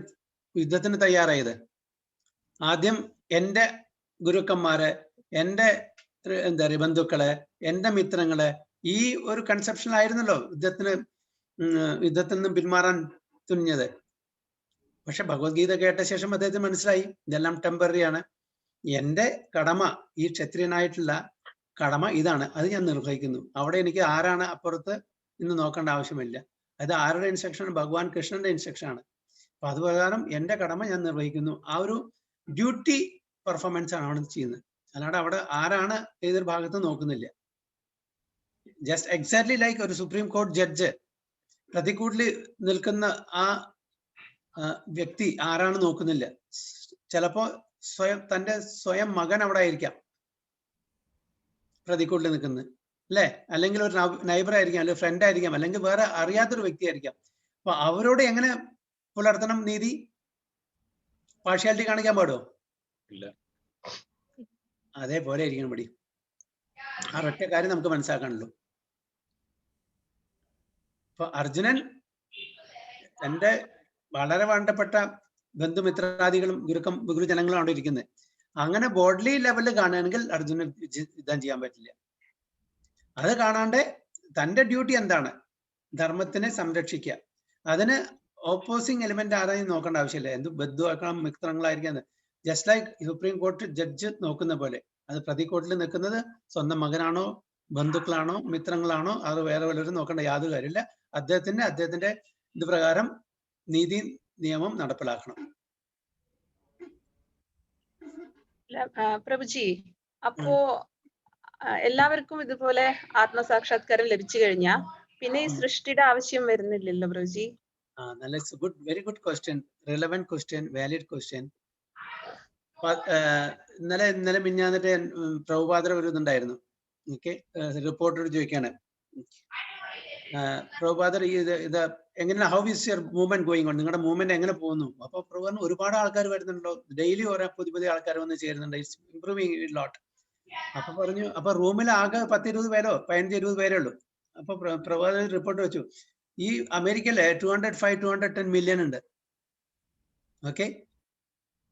യുദ്ധത്തിന് തയ്യാറായത്. ആദ്യം എൻ്റെ ഗുരുക്കന്മാര്, എൻ്റെ എന്താ പറയുക ബന്ധുക്കള്, എൻ്റെ മിത്രങ്ങള്, ഈ ഒരു കൺസെപ്ഷനിലായിരുന്നല്ലോ യുദ്ധത്തിൽ നിന്നും പിന്മാറാൻ തുനിഞ്ഞത്. പക്ഷെ ഭഗവത്ഗീത കേട്ട ശേഷം അദ്ദേഹത്തിന് മനസ്സിലായി ഇതെല്ലാം ടെമ്പററി ആണ്. എൻ്റെ കടമ, ഈ ക്ഷത്രിയനായിട്ടുള്ള കടമ ഇതാണ്, അത് ഞാൻ നിർവഹിക്കുന്നു. അവിടെ എനിക്ക് ആരാണ് അപ്പുറത്ത് ഇന്ന് നോക്കേണ്ട ആവശ്യമില്ല. അത് ആരുടെ ഇൻസ്ട്രക്ഷൻ? ഭഗവാൻ കൃഷ്ണന്റെ ഇൻസ്ട്രക്ഷൻ ആണ്. അപ്പൊ അത് പ്രകാരം എന്റെ കടമ ഞാൻ നിർവഹിക്കുന്നു. ആ ഒരു ഡ്യൂട്ടി പെർഫോമൻസ് ആണ് അവിടെ ചെയ്യുന്നത്. അല്ലാണ്ട് അവിടെ ആരാണ് ഏതൊരു ഭാഗത്ത് നോക്കുന്നില്ല. ജസ്റ്റ് എക്സാക്ട്ലി ലൈക്ക് ഒരു സുപ്രീം കോടതി ജഡ്ജ് പ്രതിക്കൂട്ടിൽ നിൽക്കുന്ന ആ വ്യക്തി ആരാണ് നോക്കുന്നില്ല. ചിലപ്പോ തന്റെ സ്വയം മകൻ അവിടെ ആയിരിക്കാം പ്രതിക്കൂട്ടിൽ നിൽക്കുന്നത്, അല്ലെ? അല്ലെങ്കിൽ ഒരു നൈബർ ആയിരിക്കാം, അല്ലെങ്കിൽ ഫ്രണ്ട് ആയിരിക്കാം, അല്ലെങ്കിൽ വേറെ അറിയാത്തൊരു വ്യക്തി ആയിരിക്കാം. അപ്പൊ അവരോട് എങ്ങനെ പുലർത്തണം നീതി? പാർഷ്യാലിറ്റി കാണിക്കാൻ പാടുമോ? ഇല്ല. അതേപോലെ ആയിരിക്കണം ഇവിടെ. ആ ഒറ്റ കാര്യം നമുക്ക് മനസ്സിലാക്കാണല്ലോ. അപ്പൊ അർജുനൻ തന്റെ വളരെ വേണ്ടപ്പെട്ട ബന്ധുമിത്രാദികളും ഗുരുജനങ്ങളും അവിടെ ഇരിക്കുന്നത്. അങ്ങനെ ബോഡ്ലി ലെവലിൽ കാണുകയാണെങ്കിൽ അർജുനൻ യുദ്ധം ചെയ്യാൻ പറ്റില്ല. അത് കാണാണ്ട് തന്റെ ഡ്യൂട്ടി എന്താണ്? ധർമ്മത്തിനെ സംരക്ഷിക്കുക. അതിന് ഓപ്പോസിങ് എലിമെന്റ് ആരെയും നോക്കേണ്ട ആവശ്യമില്ല. എന്ത് ബന്ധുവാക്കണം, മിത്രങ്ങളായിരിക്കാം. ജസ്റ്റ് ലൈക്ക് സുപ്രീം കോടതി ജഡ്ജ് നോക്കുന്ന പോലെ അത് പ്രതിക്കോട്ടിൽ നിൽക്കുന്നത് സ്വന്തം മകനാണോ, ബന്ധുക്കളാണോ, മിത്രങ്ങളാണോ, അത് വേറെ വല്ലവരും നോക്കേണ്ട യാതൊരു കാര്യമില്ല. അദ്ദേഹത്തിന്റെ ഇത് പ്രകാരം നീതി നിയമം നടപ്പിലാക്കണം. പ്രഭുജി, അപ്പോ എല്ലാവർക്കും ഇതുപോലെ ആത്മസാക്ഷാത്കാരം ലഭിച്ചു കഴിഞ്ഞാ പിന്നെ ഈ സൃഷ്ടിയുടെ ആവശ്യം വരുന്നില്ലല്ലോ പ്രഭുജി? നല്ല very good question, relevant question, valid question. ഇന്നലെ മിഞ്ഞാന്നിട്ട് പ്രഭുപാദർ ഒരു ഇതുണ്ടായിരുന്നു. ഓക്കെ, റിപ്പോർട്ടർ ചോദിക്കാണ്, പ്രഭുപാദർ ഇത് എങ്ങനെ, how is your movement going on? നിങ്ങളുടെ മൂവ്മെന്റ് എങ്ങനെ പോകുന്നു? അപ്പൊ പ്രഭു ഒരുപാട് ആൾക്കാർ വരുന്നുണ്ടല്ലോ, ഡെയിലി ഓരോ പുതിയ ആൾക്കാർ വന്ന് ചേരുന്നുണ്ട്, ഇറ്റ്സ് ഇംപ്രൂവിങ് ലോട്ട്. അപ്പൊ പറഞ്ഞു, അപ്പൊ റൂമിൽ ആകെ 10-20 പേരോ 15-20 പേരേ ഉള്ളൂ. അപ്പൊ പ്രഭുപാദർ റിപ്പോർട്ട് വെച്ചു, ഈ അമേരിക്കയിലെ 205-210 മില്യൺ ഉണ്ട്. ഓക്കെ,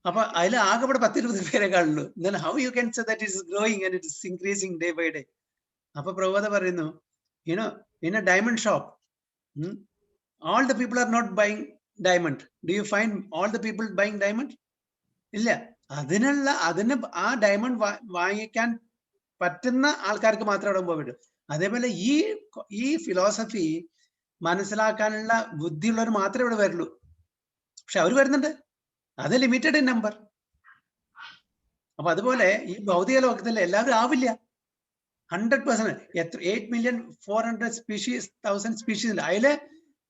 അപ്പൊ അതിൽ ആകെ ഇവിടെ 10-20 പേരെ കാണുള്ളൂ. then how you can say that it is growing and it is increasing day by day? അപ്പൊ പ്രഭുപാദ പറയുന്നു, in a diamond shop, all the people are not buying diamond. Do you find all the people buying diamond? ഇല്ല. അതിന് ആ diamond വാങ്ങിക്കാൻ പറ്റുന്ന ആൾക്കാർക്ക് മാത്രമേ അവിടെ പോകാൻ പറ്റൂ. അതേപോലെ ഈ ഫിലോസഫി മനസ്സിലാക്കാനുള്ള ബുദ്ധിയുള്ളവർ മാത്രമേ ഇവിടെ വരുള്ളൂ. പക്ഷെ അവർ വരുന്നുണ്ട്, അത് ലിമിറ്റഡ് ഇൻ നമ്പർ. അപ്പൊ അതുപോലെ ഈ ഭൗതിക ലോകത്തിൽ എല്ലാവരും ആവില്ല. 100% 8,400,000 സ്പീഷീസ് ഉണ്ട്. അതിലെ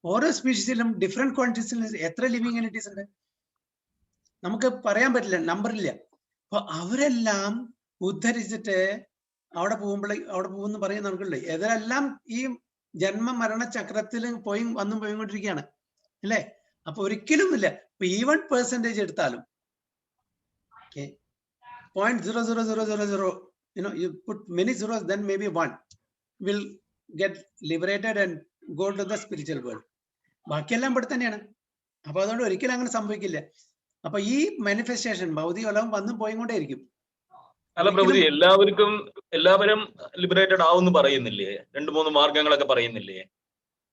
ഓരോ സ്പീഷീസിലും ഡിഫറെന്റ് ക്വാണ്ടിറ്റീസിൽ എത്ര ലിവിങ് എൻറ്റിറ്റീസ് ഉണ്ട് നമുക്ക് പറയാൻ പറ്റില്ല, നമ്പറില്ല. അപ്പൊ അവരെല്ലാം ഉദ്ധരിച്ചിട്ട് അവിടെ പോകുമെന്ന് പറയുന്ന നമുക്കുള്ളൂ. ഇതെല്ലാം ഈ ജന്മ മരണ ചക്രത്തിൽ പോയിക്കൊണ്ടിരിക്കുകയാണ്, അല്ലേ? അപ്പൊ ഒരിക്കലും ഇല്ല. ഇപ്പൊ ഈവൻ പെർസെന്റേജ് എടുത്താലും 0.00000, you put many zeros, then maybe one will get liberated and go to the spiritual world. ബാക്കിയെല്ലാം ഇവിടെ തന്നെയാണ്. അപ്പൊ അതുകൊണ്ട് ഒരിക്കലും അങ്ങനെ സംഭവിക്കില്ല. അപ്പൊ ഈ മാനിഫെസ്റ്റേഷൻ ഭൗതിക ലോകം വന്നും പോയിക്കൊണ്ടേയിരിക്കും. അല്ല പ്രഭുജി, എല്ലാവരും ലിബറേറ്റഡ് ആവുമെന്ന് പറയുന്നില്ലേ? 2-3 മാർഗങ്ങളൊക്കെ പറയുന്നില്ലേ?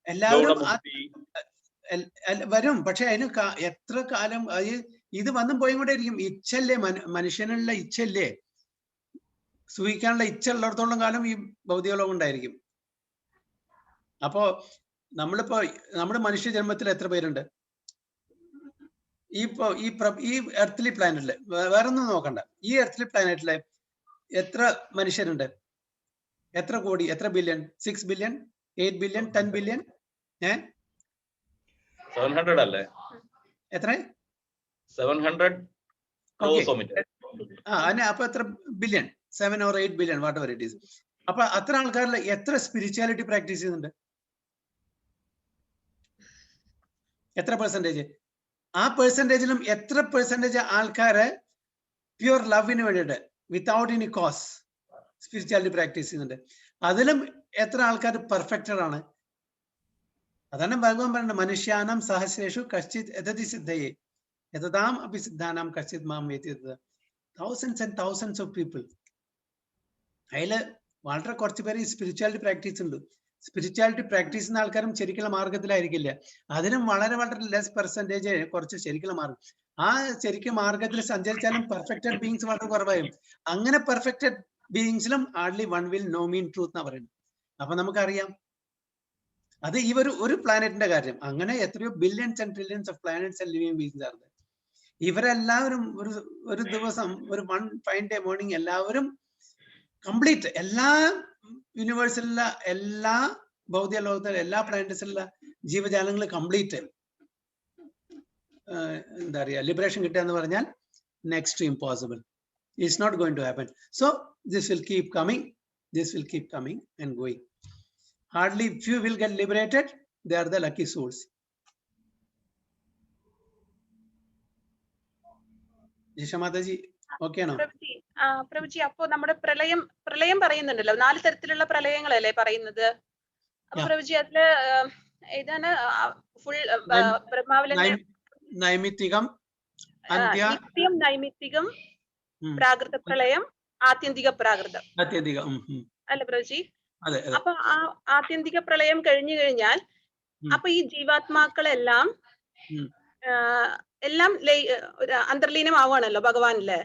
എല്ലാവരും വരും. പക്ഷെ അതിന് എത്ര കാലം ഇത് വന്നും പോയിക്കൊണ്ടേയിരിക്കും. ഇച്ഛല്ലേ, മനുഷ്യനുള്ള ഇച്ഛല്ലേ, സൂഹിക്കാനുള്ള ഇച്ഛ ഉള്ളിടത്തോളം കാലം ഈ ഭൗതിക ലോകം ഉണ്ടായിരിക്കും. അപ്പോ നമ്മുടെ മനുഷ്യ ജന്മത്തിൽ എത്ര പേരുണ്ട്? ഈ എർത്തിലി പ്ലാനറ്റില്, വേറൊന്നും നോക്കണ്ട, ഈ എർത്തിലി പ്ലാനറ്റില് എത്ര മനുഷ്യരുണ്ട്? എത്ര കോടി, എത്ര ബില്യൺ? 6 billion, 8 billion, 10 billion? 700 അല്ലേ? എത്ര? 700 അപ്പൊ എത്ര billion? 7 or 8 billion, what ever it is. അപ്പൊ അത്ര ആൾക്കാരിൽ എത്ര സ്പിരിച്വാലിറ്റി പ്രാക്ടീസ് ചെയ്യുന്നുണ്ട്? എത്ര പെർസെന്റേജ്? ആ പെർസെന്റേജിലും എത്ര പെർസെന്റേജ് ആൾക്കാര് പ്യുവർ ലവിന് വേണ്ടിയിട്ട് without any cause spirituality practice ചെയ്യുന്നുണ്ട്? അതിലും എത്ര ആൾക്കാർ പെർഫെക്റ്റഡ് ആണ്? അതാണ് ഭഗവാൻ പറയുന്നത്, മനുഷ്യാനം സഹസ്രേഷു കശ്ചിത് യതതി സിദ്ധയേ യതതാം അപി സിദ്ധാനാം കശ്ചിത് മാം വേതി. Thousands and thousands of people. അതിൽ വളരെ കുറച്ച് പേര് ഈ സ്പിരിച്വാലിറ്റി പ്രാക്ടീസ് ഉണ്ട്. സ്പിരിച്വാലിറ്റി പ്രാക്ടീസ് ചെയ്യുന്ന ആൾക്കാരും ശരിക്കുള്ള മാർഗത്തിലായിരിക്കില്ല. അതിനും വളരെ വളരെ ലെസ് പെർസെന്റേജ് കുറച്ച് ശരിക്കുള്ള മാർഗം. ആ ശരിക്കും മാർഗത്തിൽ സഞ്ചരിച്ചാലും പെർഫെക്റ്റഡ് ബീയിങ്സ് വളരെ കുറവായും. അങ്ങനെ പെർഫെക്റ്റഡ് ബീയിങ്സിലും hardly one will know me in truth എന്നാ പറയുന്നത്. അപ്പൊ നമുക്കറിയാം അത് ഈ ഒരു പ്ലാനറ്റിന്റെ കാര്യം. അങ്ങനെ എത്രയോ billions and trillions of planets and living beings ആണ്. ഇവരെല്ലാവരും ഒരു ദിവസം ഒരു വൺ ഫൈൻ ഡേ മോർണിംഗ് എല്ലാവരും കംപ്ലീറ്റ് എല്ലാ യൂണിവേഴ്സിലുള്ള എല്ലാ ഭൗതിക ലോകത്തിലെ എല്ലാ പ്ലാനറ്റ്സിലുള്ള ജീവജാലങ്ങൾ കംപ്ലീറ്റ് എന്താ പറയുക ലിബറേഷൻ കിട്ടുക എന്ന് പറഞ്ഞാൽ next impossible. It's not going to happen. So this will keep coming. This will keep coming and going. Hardly few will get liberated. They are the lucky souls. Jishamataji, okay no? പ്രഭുജി അപ്പോ നമ്മുടെ പ്രളയം പറയുന്നുണ്ടല്ലോ, 4 തരത്തിലുള്ള പ്രളയങ്ങളല്ലേ പറയുന്നത്. അപ്പൊ പ്രഭുജി അതില് ഏതാണ് full ബ്രഹ്മാവിലെ നൈമിത്തികം, നിത്യം, നൈമിത്തികം, പ്രാകൃത പ്രളയം, ആത്യന്തിക പ്രാകൃതം അല്ല പ്രഭുജി? അപ്പൊ ആ ആത്യന്തിക പ്രളയം കഴിഞ്ഞു കഴിഞ്ഞാൽ അപ്പൊ ഈ ജീവാത്മാക്കളെല്ലാം എല്ലാം അന്തർലീനമാവാണല്ലോ ഭഗവാനില്,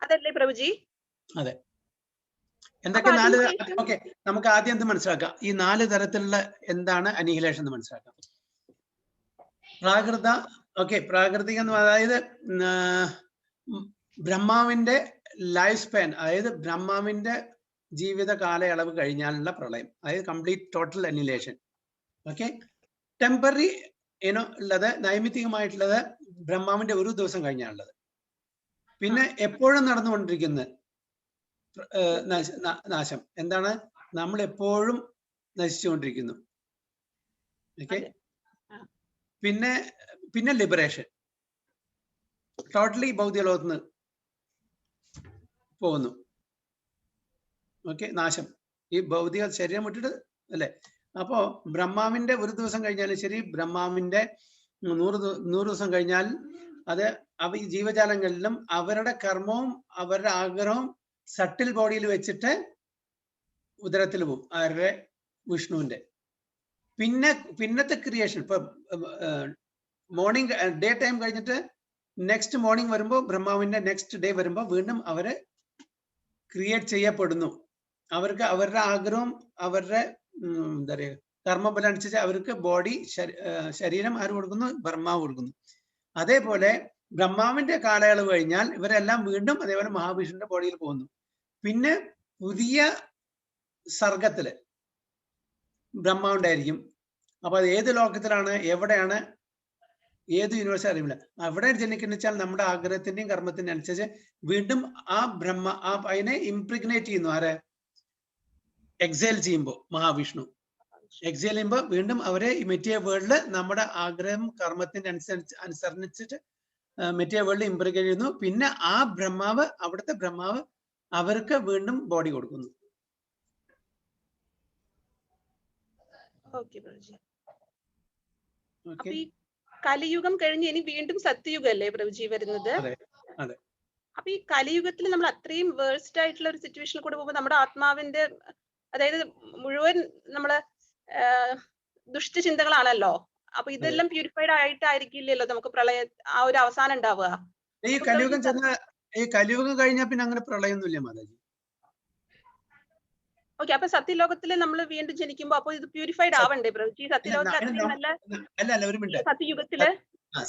അതല്ലേ പ്രഭുജി? അതെ. എന്തൊക്കെ ഓക്കെ, നമുക്ക് ആദ്യം എന്ത് മനസ്സിലാക്കാം, ഈ 4 തരത്തിലുള്ള എന്താണ് അനിഹിലേഷൻ എന്ന് മനസ്സിലാക്കാം. പ്രാകൃത, ഓക്കെ, പ്രാകൃതിക എന്ന് അതായത് ബ്രഹ്മാവിന്റെ ലൈഫ് സ്പാൻ, അതായത് ബ്രഹ്മാവിന്റെ ജീവിത കാലയളവ് കഴിഞ്ഞാലുള്ള പ്രളയം, അതായത് complete total annihilation. Okay. Temporary ഉള്ളത്, നൈമിത്തികമായിട്ടുള്ളത് ബ്രഹ്മാവിന്റെ ഒരു ദിവസം കഴിഞ്ഞാണുള്ളത്. പിന്നെ എപ്പോഴും നടന്നുകൊണ്ടിരിക്കുന്ന നാശം എന്താണ്, നമ്മൾ എപ്പോഴും നശിച്ചുകൊണ്ടിരിക്കുന്നു. ഓക്കെ. പിന്നെ ലിബറേഷൻ, ടോട്ടലി ഭൗതിക ലോകത്ത് നിന്ന് പോകുന്നു. ഓക്കെ, നാശം, ഈ ഭൗതിക ശരീരം വിട്ടിട്ട് അല്ലെ. അപ്പോ ബ്രഹ്മാവിന്റെ ഒരു ദിവസം കഴിഞ്ഞാലും ശരി, ബ്രഹ്മാവിന്റെ 100 ദിവസം കഴിഞ്ഞാൽ അത് ഈ ജീവജാലങ്ങളിലും അവരുടെ കർമ്മവും അവരുടെ ആഗ്രഹവും സട്ടിൽ ബോഡിയിൽ വെച്ചിട്ട് ഉദരത്തിൽ പോകും, അവരുടെ വിഷ്ണുവിന്റെ. പിന്നത്തെ ക്രിയേഷൻ, ഇപ്പൊ മോർണിംഗ് ഡേ ടൈം കഴിഞ്ഞിട്ട് നെക്സ്റ്റ് മോർണിംഗ് വരുമ്പോൾ, ബ്രഹ്മാവിന്റെ നെക്സ്റ്റ് ഡേ വരുമ്പോൾ വീണ്ടും അവര് ക്രിയേറ്റ് ചെയ്യപ്പെടുന്നു. അവർക്ക് അവരുടെ ആഗ്രഹം, അവരുടെ എന്താ പറയുക കർമ്മബലം അനുസരിച്ച് അവർക്ക് ബോഡി, ശരീരം ആര് കൊടുക്കുന്നു? ബ്രഹ്മാവ് കൊടുക്കുന്നു. അതേപോലെ ബ്രഹ്മാവിന്റെ കാലയളവ് കഴിഞ്ഞാൽ ഇവരെല്ലാം വീണ്ടും അതേപോലെ മഹാവിഷ്ണുവിന്റെ ബോഡിയിൽ പോകുന്നു. പിന്നെ പുതിയ സർഗത്തില് ബ്രഹ്മാവുണ്ടായിരിക്കും. അപ്പൊ അത് ഏത് ലോകത്തിലാണ്, എവിടെയാണ്, ഏത് യൂണിവേഴ്സ് അറിയില്ല. അവിടെ ജനിക്കുന്ന വെച്ചാൽ നമ്മുടെ ആഗ്രഹത്തിന്റെയും കർമ്മത്തിന്റെയും അനുസരിച്ച് വീണ്ടും ആ അതിനെ ഇംപ്രിഗ്നേറ്റ് ചെയ്യുന്നു. ആരെ? എക്സൈൽ ചെയ്യുമ്പോൾ മഹാവിഷ്ണു എക്സൈൽ ചെയ്യുമ്പോൾ വീണ്ടും അവരെ ഈ മെറ്റീരിയൽ വേൾഡില് നമ്മുടെ ആഗ്രഹം കർമ്മത്തിന്റെ അനുസരിച്ചിട്ട് മെറ്റീരിയൽ വേൾഡിൽ ഇംപ്രിഗ്നേറ്റ് ചെയ്യുന്നു. പിന്നെ ആ ബ്രഹ്മാവ്, അവിടുത്തെ ബ്രഹ്മാവ് അവർക്ക് വീണ്ടും ബോഡി കൊടുക്കുന്നു. കലിയുഗം കഴിഞ്ഞ് ഇനി വീണ്ടും സത്യയുഗല്ലേ പ്രഭുജി വരുന്നത്? അപ്പൊ ഈ കലിയുഗത്തിൽ നമ്മൾ അത്രയും വേഴ്സ്റ്റ് ആയിട്ടുള്ള ഒരു സിറ്റുവേഷനിൽ കൂടെ പോകുമ്പോൾ നമ്മുടെ ആത്മാവിന്റെ, അതായത് മുഴുവൻ നമ്മള് ദുഷ്ടചിന്തകളാണല്ലോ. അപ്പൊ ഇതെല്ലാം പ്യൂരിഫൈഡ് ആയിട്ടായിരിക്കില്ലല്ലോ നമുക്ക് പ്രളയ ആ ഒരു അവസാനം ഉണ്ടാവുക. ഈ കലിയുഗം കഴിഞ്ഞാൽ പിന്നെ അങ്ങനെ പ്രളയമൊന്നുമില്ല മാതാജി. ഓക്കെ, അപ്പൊ സത്യലോകത്തില് നമ്മൾ വീണ്ടും ജനിക്കുമ്പോ അപ്പൊ ഇത് പ്യൂരിഫൈഡ് ആവണ്ടേ പ്രഭുജി?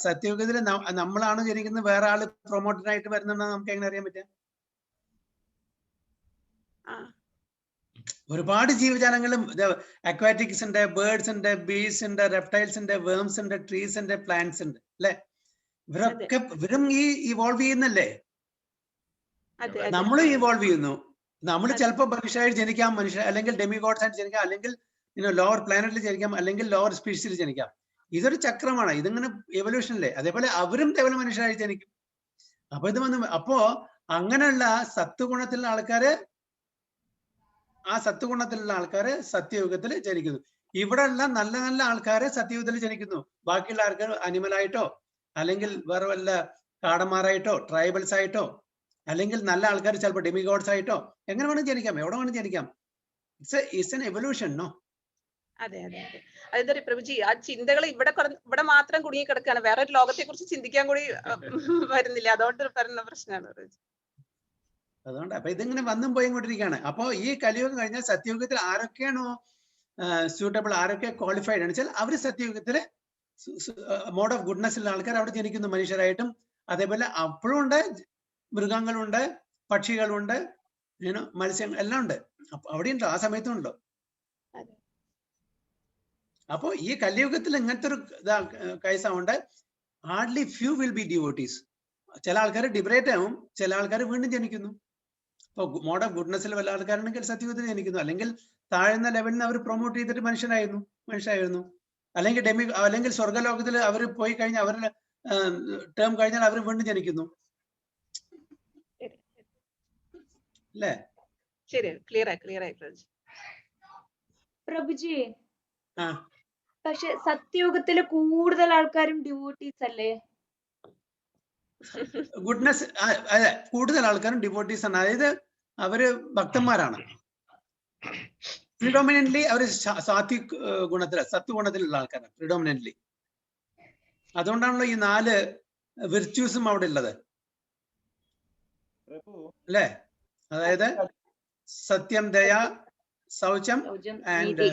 സത്യയുഗത്തില് നമ്മളാണ് ജനിക്കുന്നത്, വേറെ ആള് പ്രൊമോട്ടറായിട്ട് വരുന്നുണ്ടെന്ന് നമുക്ക് എങ്ങനെ അറിയാൻ പറ്റുക? ഒരുപാട് ജീവജാലങ്ങളും, അക്വാറ്റിക്സ് ഉണ്ട്, ബേർഡ്സ് ഉണ്ട്, ബീസ് ഉണ്ട്, റെപ്റ്റൈൽസ് ഉണ്ട്, വേംസ് ഉണ്ട്, ട്രീസ് ഉണ്ട്, പ്ലാന്റ്സ് ഉണ്ട് അല്ലെ. ഇവരും ഈ ഇവോൾവ് ചെയ്യുന്നല്ലേ, നമ്മളും ഇവോൾവ് ചെയ്യുന്നു. നമ്മൾ ചിലപ്പോൾ മനുഷ്യരായിട്ട് ജനിക്കാം, അല്ലെങ്കിൽ ഡെമിഗോഡ്സ് ആയിട്ട് ജനിക്കാം, അല്ലെങ്കിൽ ലോവർ പ്ലാനറ്റിൽ ജനിക്കാം, അല്ലെങ്കിൽ ലോവർ സ്പീഷീസിൽ ജനിക്കാം. ഇതൊരു ചക്രമാണ്, ഇതിങ്ങനെ എവല്യൂഷൻ അല്ലേ. അതേപോലെ അവരും കേവലം മനുഷ്യരായി ജനിക്കും. അപ്പൊ ഇത് അപ്പോ അങ്ങനെയുള്ള സത്വഗുണത്തിലുള്ള ആൾക്കാര്, ആ സത്വഗുണത്തിലുള്ള ആൾക്കാര് സത്യയുഗത്തിൽ ജനിക്കുന്നു. ഇവിടെ ഉള്ള നല്ല നല്ല ആൾക്കാര് സത്യയുഗത്തിൽ ജനിക്കുന്നു. ബാക്കിയുള്ള ആൾക്കാർ അനിമലായിട്ടോ, അല്ലെങ്കിൽ വേറെ വല്ല കാടന്മാരായിട്ടോ, ട്രൈബൽസ് ആയിട്ടോ, അല്ലെങ്കിൽ നല്ല ആൾക്കാർ ചിലപ്പോൾ ഡെമിഗോഡ്സ് ആയിട്ടോ, എങ്ങനെ വേണം ജനിക്കാം, എവിടെ വേണം ജനിക്കാം. It's an evolution, no? അതെ അതെ അതെ. അതെന്താ പ്രഭുജി, ആ ചിന്തകൾ ഇവിടെ മാത്രം കുടുങ്ങി കിടക്കുകയാണ്, വേറെ ഒരു ലോകത്തെ കുറിച്ച് ചിന്തിക്കാൻ കൂടി വരുന്നില്ല. അതുകൊണ്ട് വരുന്ന പ്രശ്നമാണ് പ്രഭുജി. അതുകൊണ്ട് അപ്പൊ ഇതിങ്ങനെ വന്നും പോയി കൊണ്ടിരിക്കുകയാണ്. അപ്പോ ഈ കലിയുഗം കഴിഞ്ഞാൽ സത്യയുഗത്തിൽ ആരൊക്കെയാണോ സ്യൂട്ടബിൾ ആരൊക്കെ ക്വാളിഫൈഡ് ആണ് വെച്ചാൽ അവർ സത്യയുഗത്തില് മോഡ് ഓഫ് ഗുഡ്നെസ് ഉള്ള ആൾക്കാർ അവിടെ ജനിക്കുന്നു മനുഷ്യരായിട്ടും. അതേപോലെ അപ്പോഴും ഉണ്ട്, മൃഗങ്ങളുണ്ട്, പക്ഷികളുണ്ട്, മത്സ്യങ്ങൾ എല്ലാം ഉണ്ട്. അവിടെ ഉണ്ടോ? ആ സമയത്തും ഉണ്ടോ? അപ്പോ ഈ കലിയുഗത്തിൽ ഇങ്ങനത്തെ ഒരു കേസാവുണ്ട്. Hardly few will be devotees. ചില ആൾക്കാർ ഡിബറേറ്റ് ആവും, ചില ആൾക്കാർ വീണ്ടും ജനിക്കുന്നു. ഇപ്പൊ മോഡ് ഓഫ് ഗുഡ്നെസ്സിൽ വല്ല ആൾക്കാരുണ്ടെങ്കിൽ സത്യയുഗത്തിൽ ജനിക്കുന്നു, അല്ലെങ്കിൽ താഴ്ന്ന ലെവലിൽ നിന്ന് അവർ പ്രൊമോട്ട് ചെയ്തിട്ട് മനുഷ്യരായിരുന്നു. അല്ലെങ്കിൽ സ്വർഗലോകത്തിൽ അവർ പോയി കഴിഞ്ഞാൽ അവരുടെ ടേം കഴിഞ്ഞാൽ അവർ വീണ്ടും ജനിക്കുന്നു അല്ലേ? ശരി, ക്ലിയർ ആയി. പ്രഭുജി, ആ പക്ഷെ സത്യയുഗത്തില് കൂടുതൽ ആൾക്കാരും ഡിവോട്ടീസ് അല്ലേ? ഗുഡ്നെസ് അതെ, കൂടുതൽ ആൾക്കാരും ഡിവോട്ടീസ് ആണ്. അതായത് അവര് ഭക്തന്മാരാണ്. പ്രിഡോമിനന്റ്ലി അവർ സാത്വിക് സത്വഗുണത്തിലുള്ള ആൾക്കാരാണ് പ്രിഡോമിനന്റ്ലി. അതുകൊണ്ടാണല്ലോ ഈ 4 വിർച്യൂസും അവിടെ ഉള്ളത് അല്ലേ? അതായത് സത്യം, ദയ, ശൗചം ആൻഡ്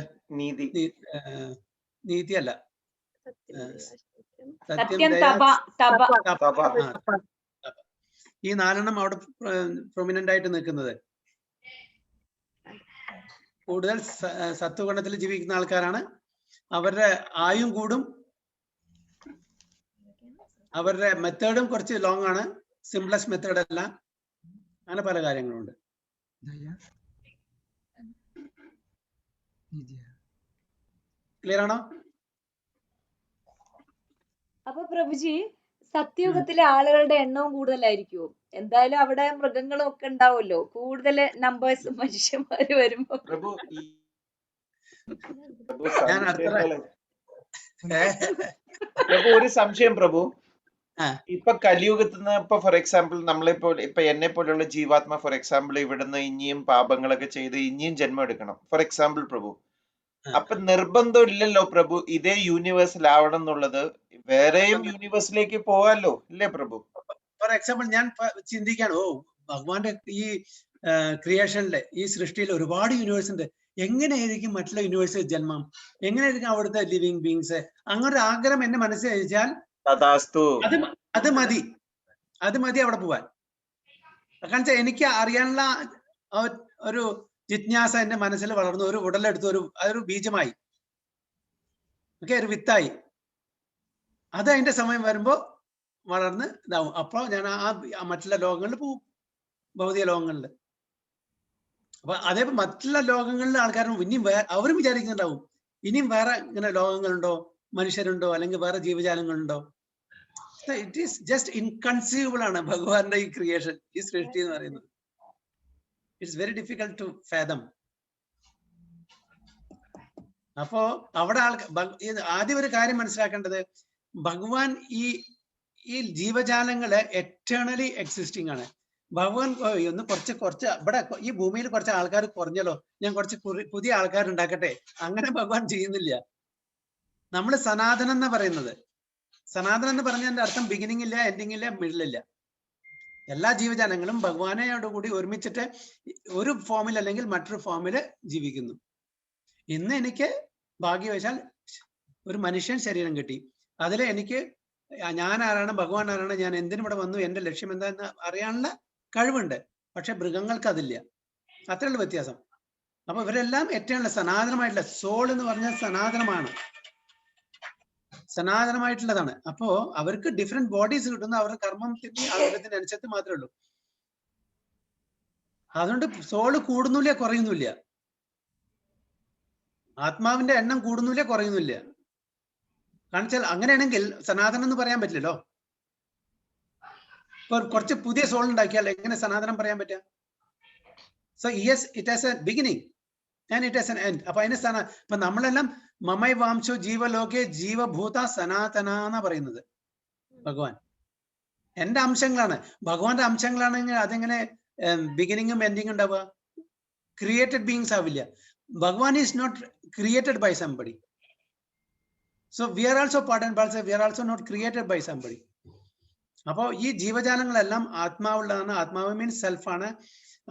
നീതി അല്ല, സത്യം, ദയ, തപ. ഈ 4 അവിടെ പ്രൊമിനന്റ് ആയിട്ട് നിൽക്കുന്നത്. കൂടുതൽ സത്വഗുണത്തിൽ ജീവിക്കുന്ന ആൾക്കാരാണ്. അവരുടെ ആയും കൂടും, അവരുടെ മെത്തേഡും കുറച്ച് ലോങ് ആണ്, സിംപ്ലസ്റ്റ് മെത്തേഡ് അല്ല. അങ്ങനെ പല കാര്യങ്ങളുണ്ട്. ക്ലിയർ ആണോ? അപ്പൊ പ്രഭുജി, സത്യയുഗത്തിലെ ആളുകളുടെ എണ്ണവും കൂടുതലായിരിക്കുമോ? എന്തായാലും അവിടെ മൃഗങ്ങളും ഒക്കെ ഉണ്ടാവുമല്ലോ, കൂടുതൽ നമ്പേഴ്സ് മനുഷ്യന്മാര് വരുമ്പോ. ഞാൻ അടുത്ത ഒരു സംശയം പ്രഭു. ഇപ്പൊ കലിയുഗത്തിന് ഇപ്പൊ ഫോർ എക്സാമ്പിൾ ഇപ്പൊ എന്നെ പോലെയുള്ള ജീവാത്മ ഫോർ എക്സാമ്പിൾ ഇവിടുന്ന് ഇനിയും പാപങ്ങളൊക്കെ ചെയ്ത് ഇനിയും ജന്മം എടുക്കണം ഫോർ എക്സാമ്പിൾ പ്രഭു. അപ്പൊ നിർബന്ധം ഇല്ലല്ലോ പ്രഭു ഇതേ യൂണിവേഴ്സിലാവണം എന്നുള്ളത്, വേറെയും യൂണിവേഴ്സിലേക്ക് പോകാമല്ലോ ഇല്ലേ പ്രഭു? ഫോർ എക്സാമ്പിൾ ഞാൻ ചിന്തിക്കാണ്, ഭഗവാന്റെ ഈ ക്രിയേഷനിലെ ഈ സൃഷ്ടിയിൽ ഒരുപാട് യൂണിവേഴ്സ് ഉണ്ട്. എങ്ങനെയായിരിക്കും മറ്റുള്ള യൂണിവേഴ്സിൽ ജന്മം? എങ്ങനെയായിരിക്കും അവിടുത്തെ ലിവിങ് ബീങ്സ്? അങ്ങനെ ഒരു ആഗ്രഹം എന്നെ മനസ്സിൽ വെച്ചാൽ അത് മതി അവിടെ പോവാൻ. കാരണം വെച്ചാൽ എനിക്ക് അറിയാനുള്ള ഒരു ജിജ്ഞാസ എന്റെ മനസ്സിൽ വളർന്നു, ഒരു ഉടലെടുത്തു, അതൊരു ബീജമായി, ഒരു വിത്തായി. അത് അതിന്റെ സമയം വരുമ്പോ വളർന്ന് ഇതാവും. അപ്പൊ ഞാൻ ആ മറ്റുള്ള ലോകങ്ങളിൽ പോവും, ഭൗതിക ലോകങ്ങളിൽ. അപ്പൊ അതേപോലെ മറ്റുള്ള ലോകങ്ങളിലെ ആൾക്കാരും ഇനിയും അവരും വിചാരിക്കുന്നുണ്ടാവും ഇനിയും വേറെ ഇങ്ങനെ ലോകങ്ങളുണ്ടോ, മനുഷ്യരുണ്ടോ, അല്ലെങ്കിൽ വേറെ ജീവജാലങ്ങളുണ്ടോ. ഇറ്റ് ഈസ് ജസ്റ്റ് ഇൻകൺസീവബിൾ ആണ് ഭഗവാന്റെ ഈ ക്രിയേഷൻ, ഈ സൃഷ്ടി എന്ന് പറയുന്നത്. It's very difficult to fathom. അപ്പോ അവിടെ ആദ്യം ഒരു കാര്യം മനസ്സിലാക്കേണ്ടത്, ഭഗവാൻ ഈ ജീവജാലങ്ങള് എറ്റേണലി എക്സിസ്റ്റിംഗ് ആണ്. ഭഗവാൻ ഒന്ന് കുറച്ച് ഇവിടെ ഈ ഭൂമിയിൽ കുറച്ച് ആൾക്കാർ കുറഞ്ഞല്ലോ, ഞാൻ കുറച്ച് പുതിയ ആൾക്കാർ ഉണ്ടാക്കട്ടെ, അങ്ങനെ ഭഗവാൻ ചെയ്യുന്നില്ല. നമ്മൾ സനാതനം എന്നാ പറയുന്നത്. സനാതനം എന്ന് പറഞ്ഞതിന്റെ അർത്ഥം ബിഗിനിങ് ഇല്ല, എൻഡിങ് ഇല്ല, മിഡിൽ ഇല്ല. എല്ലാ ജീവജാലങ്ങളും ഭഗവാനോടുകൂടി ഒരുമിച്ചിട്ട് ഒരു ഫോമിൽ അല്ലെങ്കിൽ മറ്റൊരു ഫോമില് ജീവിക്കുന്നു. ഇന്ന് എനിക്ക് ഭാഗ്യവശാൽ ഒരു മനുഷ്യൻ ശരീരം കിട്ടി. അതിൽ എനിക്ക് ഞാൻ ആരാണ്, ഭഗവാൻ ആരാണ്, ഞാൻ എന്തിനിവിടെ വന്നു, എന്റെ ലക്ഷ്യം എന്താന്ന് അറിയാനുള്ള കഴിവുണ്ട്. പക്ഷെ മൃഗങ്ങൾക്ക് അതില്ല. അത്രയുള്ള വ്യത്യാസം. അപ്പൊ ഇവരെല്ലാം ഏറ്റവും സനാതനമായിട്ടുള്ള സോൾ എന്ന് പറഞ്ഞാൽ സനാതനമായിട്ടുള്ളതാണ്. അപ്പോ അവർക്ക് ഡിഫറെന്റ് ബോഡീസ് കിട്ടുന്ന അവരുടെ കർമ്മത്തിന്റെ ആഗ്രഹത്തിനനുസരിച്ച് മാത്രമേ ഉള്ളൂ. അതുകൊണ്ട് സോള് കൂടുന്നില്ല, കുറയുന്നില്ല. ആത്മാവിന്റെ എണ്ണം കൂടുന്നില്ല, കുറയുന്നില്ല. കാണിച്ചാൽ അങ്ങനെയാണെങ്കിൽ സനാതനം എന്ന് പറയാൻ പറ്റില്ലല്ലോ. ഇപ്പൊ കുറച്ച് പുതിയ സോൾ ഉണ്ടാക്കിയാൽ എങ്ങനെ സനാതനം പറയാൻ പറ്റുക? So yes, it has A beginning and it has N end. അപ്പൊ അതിന് ഇപ്പൊ നമ്മളെല്ലാം മമൈ വാംശോ ജീവലോകെ ജീവഭൂത സനാതന എന്നാ പറയുന്നത്. ഭഗവാൻ എന്റെ അംശങ്ങളാണ്, ഭഗവാന്റെ അംശങ്ങളാണെങ്കിൽ അതെങ്ങനെ ബിഗിനിങ്ങും എൻഡിങ്ങും ഉണ്ടാവുക? ക്രിയേറ്റഡ് ബീയിങ്സ് ആവില്ല. Bhagavan is not created by somebody. So we are also part and parcel, we are also not created by somebody. അപ്പോ ഈ ജീവജാലങ്ങളെല്ലാം ആത്മാവുള്ളതാണ്. ആത്മാവ് മീൻസ് സെൽഫ് ആണ്.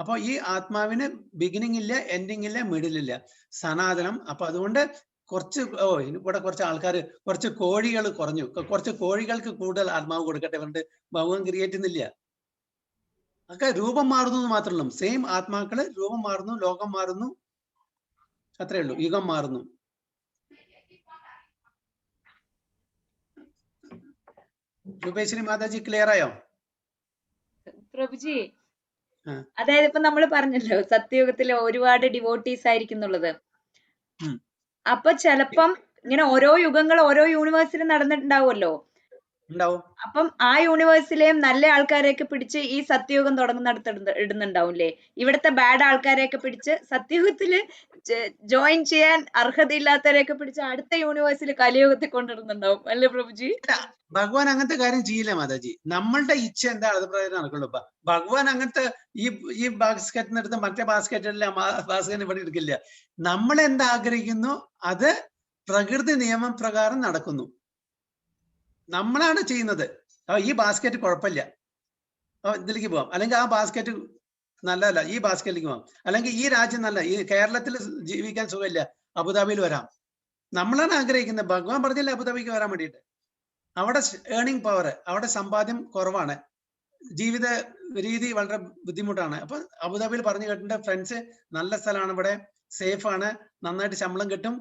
അപ്പൊ ഈ ആത്മാവിന് ബിഗിനിങ് ഇല്ല, എൻഡിങ് ഇല്ല, മിഡിൽ ഇല്ല, സനാതനം. അപ്പൊ അതുകൊണ്ട് കുറച്ച് ഇവിടെ കുറച്ച് ആൾക്കാർ കുറച്ച് കോഴികൾ കുറഞ്ഞു, കുറച്ച് കോഴികൾക്ക് കൂടുതൽ ആത്മാവ് കൊടുക്കട്ടെ പറഞ്ഞിട്ട് ഭഗവാൻ ക്രിയേറ്റ് ചെയ്യുന്നില്ല. ഒക്കെ രൂപം മാറുന്നു എന്ന് മാത്രമേ ഉള്ളൂ. സെയിം ആത്മാക്കള് രൂപം മാറുന്നു, ലോകം മാറുന്നു, അത്രേ ഉള്ളൂ, യുഗം മാറുന്നു. രൂപേശ്വരി മാതാജി ക്ലിയർ ആയോ? പ്രഭുജി, അതായത് ഇപ്പൊ നമ്മൾ പറഞ്ഞല്ലോ സത്യയുഗത്തില് ഒരുപാട് ഡിവോട്ടീസ് ആയിരിക്കും എന്നുള്ളത്. അപ്പൊ ചിലപ്പം ഇങ്ങനെ ഓരോ യുഗങ്ങൾ ഓരോ യൂണിവേഴ്സിൽ നടന്നിട്ടുണ്ടാവുമല്ലോ. അപ്പം ആ യൂണിവേഴ്സിലെയും നല്ല ആൾക്കാരെയൊക്കെ പിടിച്ച് ഈ സത്യയുഗം തുടങ്ങുന്നിടത്ത് ഇടുന്നുണ്ടാവുംല്ലേ? ഇവിടുത്തെ ബാഡ് ആൾക്കാരെയൊക്കെ പിടിച്ച് സത്യയുഗത്തില് ജോയിൻ ചെയ്യാൻ അർഹതയില്ലാത്തവരെയൊക്കെ പിടിച്ച് അടുത്ത യൂണിവേഴ്സിൽ കലിയുഗത്തിൽ കൊണ്ടിടുന്നുണ്ടാവും അല്ലേ പ്രഭുജി? ഭഗവാൻ അങ്ങനത്തെ കാര്യം ചെയ്യില്ല മാതാജി. നമ്മളുടെ ഇച്ഛ എന്താ അത് പ്രകാരം നടക്കുള്ളൂ. ഭഗവാൻ അങ്ങനത്തെ ഈ ബാസ്കറ്റിനെടുത്ത് മറ്റേ ബാസ്കറ്റിന് ഇവിടെ എടുക്കില്ല. നമ്മൾ എന്താ ആഗ്രഹിക്കുന്നു അത് പ്രകൃതി നിയമം പ്രകാരം നടക്കുന്നു. നമ്മളാണ് ചെയ്യുന്നത്. ഈ ബാസ്കറ്റ് കുഴപ്പമില്ല, ഇതിലേക്ക് പോവാം, അല്ലെങ്കിൽ ആ ബാസ്കറ്റ് നല്ലതല്ല, ഈ ബാസ്കറ്റിലേക്ക് പോവാം, അല്ലെങ്കിൽ ഈ രാജ്യം നല്ല, ഈ കേരളത്തിൽ ജീവിക്കാൻ സുഖമില്ല, അബുദാബിയിൽ വരാം. നമ്മളാണ് ആഗ്രഹിക്കുന്നത്. ഭഗവാൻ പറഞ്ഞില്ല അബുദാബിക്ക് വരാൻ വേണ്ടിയിട്ട്. അവിടെ ഏർണിംഗ് പവർ, അവിടെ സമ്പാദ്യം കുറവാണ്, ജീവിത രീതി വളരെ ബുദ്ധിമുട്ടാണ്. അപ്പൊ അബുദാബിയിൽ പറഞ്ഞു കേട്ടിട്ടുണ്ട്, ഫ്രണ്ട്സ് നല്ല സ്ഥലമാണ്, ഇവിടെ സേഫ് ആണ്, നന്നായിട്ട് ശമ്പളം കിട്ടും,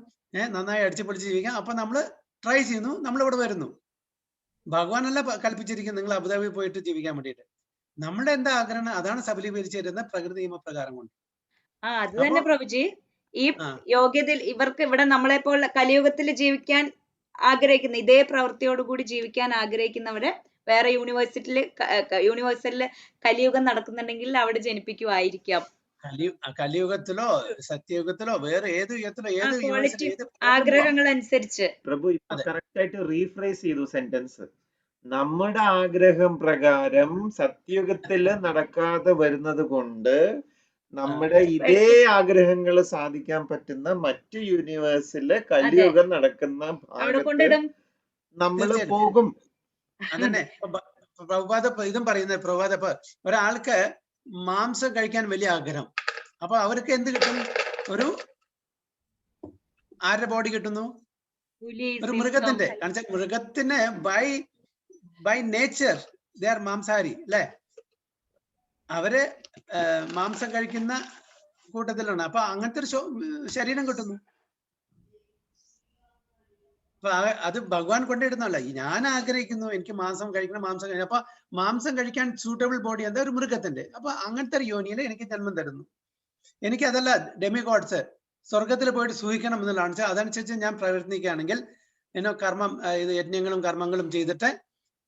നന്നായി അടിച്ചു പൊളിച്ച് ജീവിക്കാം. അപ്പൊ നമ്മൾ ട്രൈ ചെയ്യുന്നു, നമ്മൾ ഇവിടെ വരുന്നു. ഭഗവാനല്ല കൽപ്പിച്ചിരിക്കുന്നത് നിങ്ങൾ അബുദാബി പോയിട്ട് ജീവിക്കാൻ വേണ്ടിയിട്ട്. നമ്മുടെ എന്താ ആഗ്രഹം അതാണ് സബലീകരിച്ചു തരുന്ന പ്രകൃതി നിയമപ്രകാരം കൊണ്ട്. അത് തന്നെ പ്രഭുജി. ഈ യോഗ്യതയിൽ ഇവർക്ക് ഇവിടെ നമ്മളെ പോലെ കലിയുഗത്തിൽ ജീവിക്കാൻ ആഗ്രഹിക്കുന്ന, ഇതേ പ്രവൃത്തിയോടുകൂടി ജീവിക്കാൻ ആഗ്രഹിക്കുന്നവരെ വേറെ യൂണിവേഴ്സിറ്റിയില് കലിയുഗം നടക്കുന്നുണ്ടെങ്കിൽ അവിടെ ജനിപ്പിക്കുമായിരിക്കാം. കലിയുഗത്തിലോ സത്യയുഗത്തിലോ വേറെ ഏത് യുഗത്തിലോ ഏത് ആഗ്രഹങ്ങൾ അനുസരിച്ച്. പ്രഭു ഇപ്പൊ കറക്റ്റ് ആയിട്ട് റീഫ്രേസ് ചെയ്തു സെന്റൻസ്. നമ്മുടെ ആഗ്രഹം പ്രകാരം സത്യയുഗത്തില് നടക്കാതെ വരുന്നത് കൊണ്ട് നമ്മുടെ ഇതേ ആഗ്രഹങ്ങൾ സാധിക്കാൻ പറ്റുന്ന മറ്റു യൂണിവേഴ്സിലെ കലിയുഗം നടക്കുന്ന ഭാഗത്ത് നമ്മള് പോകും. അതന്നെ ഇതും പറയുന്നത്. പ്രഭാത ഒരാൾക്ക് മാംസം കഴിക്കാൻ വലിയ ആഗ്രഹം, അപ്പൊ അവർക്ക് എന്ത് കിട്ടും? ഒരു ആരുടെ ബോഡി കിട്ടുന്നു? ഒരു മൃഗത്തിന്റെ. കാരണം മൃഗത്തിന് ബൈ നേച്ചർ ദേ ആർ മാംസാഹാരി അല്ലെ? അവര് മാംസം കഴിക്കുന്ന കൂട്ടത്തിലാണ്. അപ്പൊ അങ്ങനത്തെ ഒരു ശരീരം കിട്ടുന്നു. അപ്പൊ അത് ഭഗവാൻ കൊണ്ടിടുന്നല്ല. ഞാൻ ആഗ്രഹിക്കുന്നു എനിക്ക് മാംസം കഴിക്കണം, മാംസം കഴിക്കണം. അപ്പൊ മാംസം കഴിക്കാൻ സൂട്ടബിൾ ബോഡി എന്താ? ഒരു മൃഗത്തിന്റെ. അപ്പൊ അങ്ങനത്തെ ഒരു യോനിയിൽ എനിക്ക് ജന്മം തരുന്നു. എനിക്ക് അതല്ല ഡെമിഗോഡ്സ് സ്വർഗത്തിൽ പോയിട്ട് സൂഹിക്കണം എന്നുള്ളതാണ് വെച്ചാൽ അതനുസരിച്ച് ഞാൻ പ്രവർത്തിക്കുകയാണെങ്കിൽ കർമ്മം, ഇത് യജ്ഞങ്ങളും കർമ്മങ്ങളും ചെയ്തിട്ട്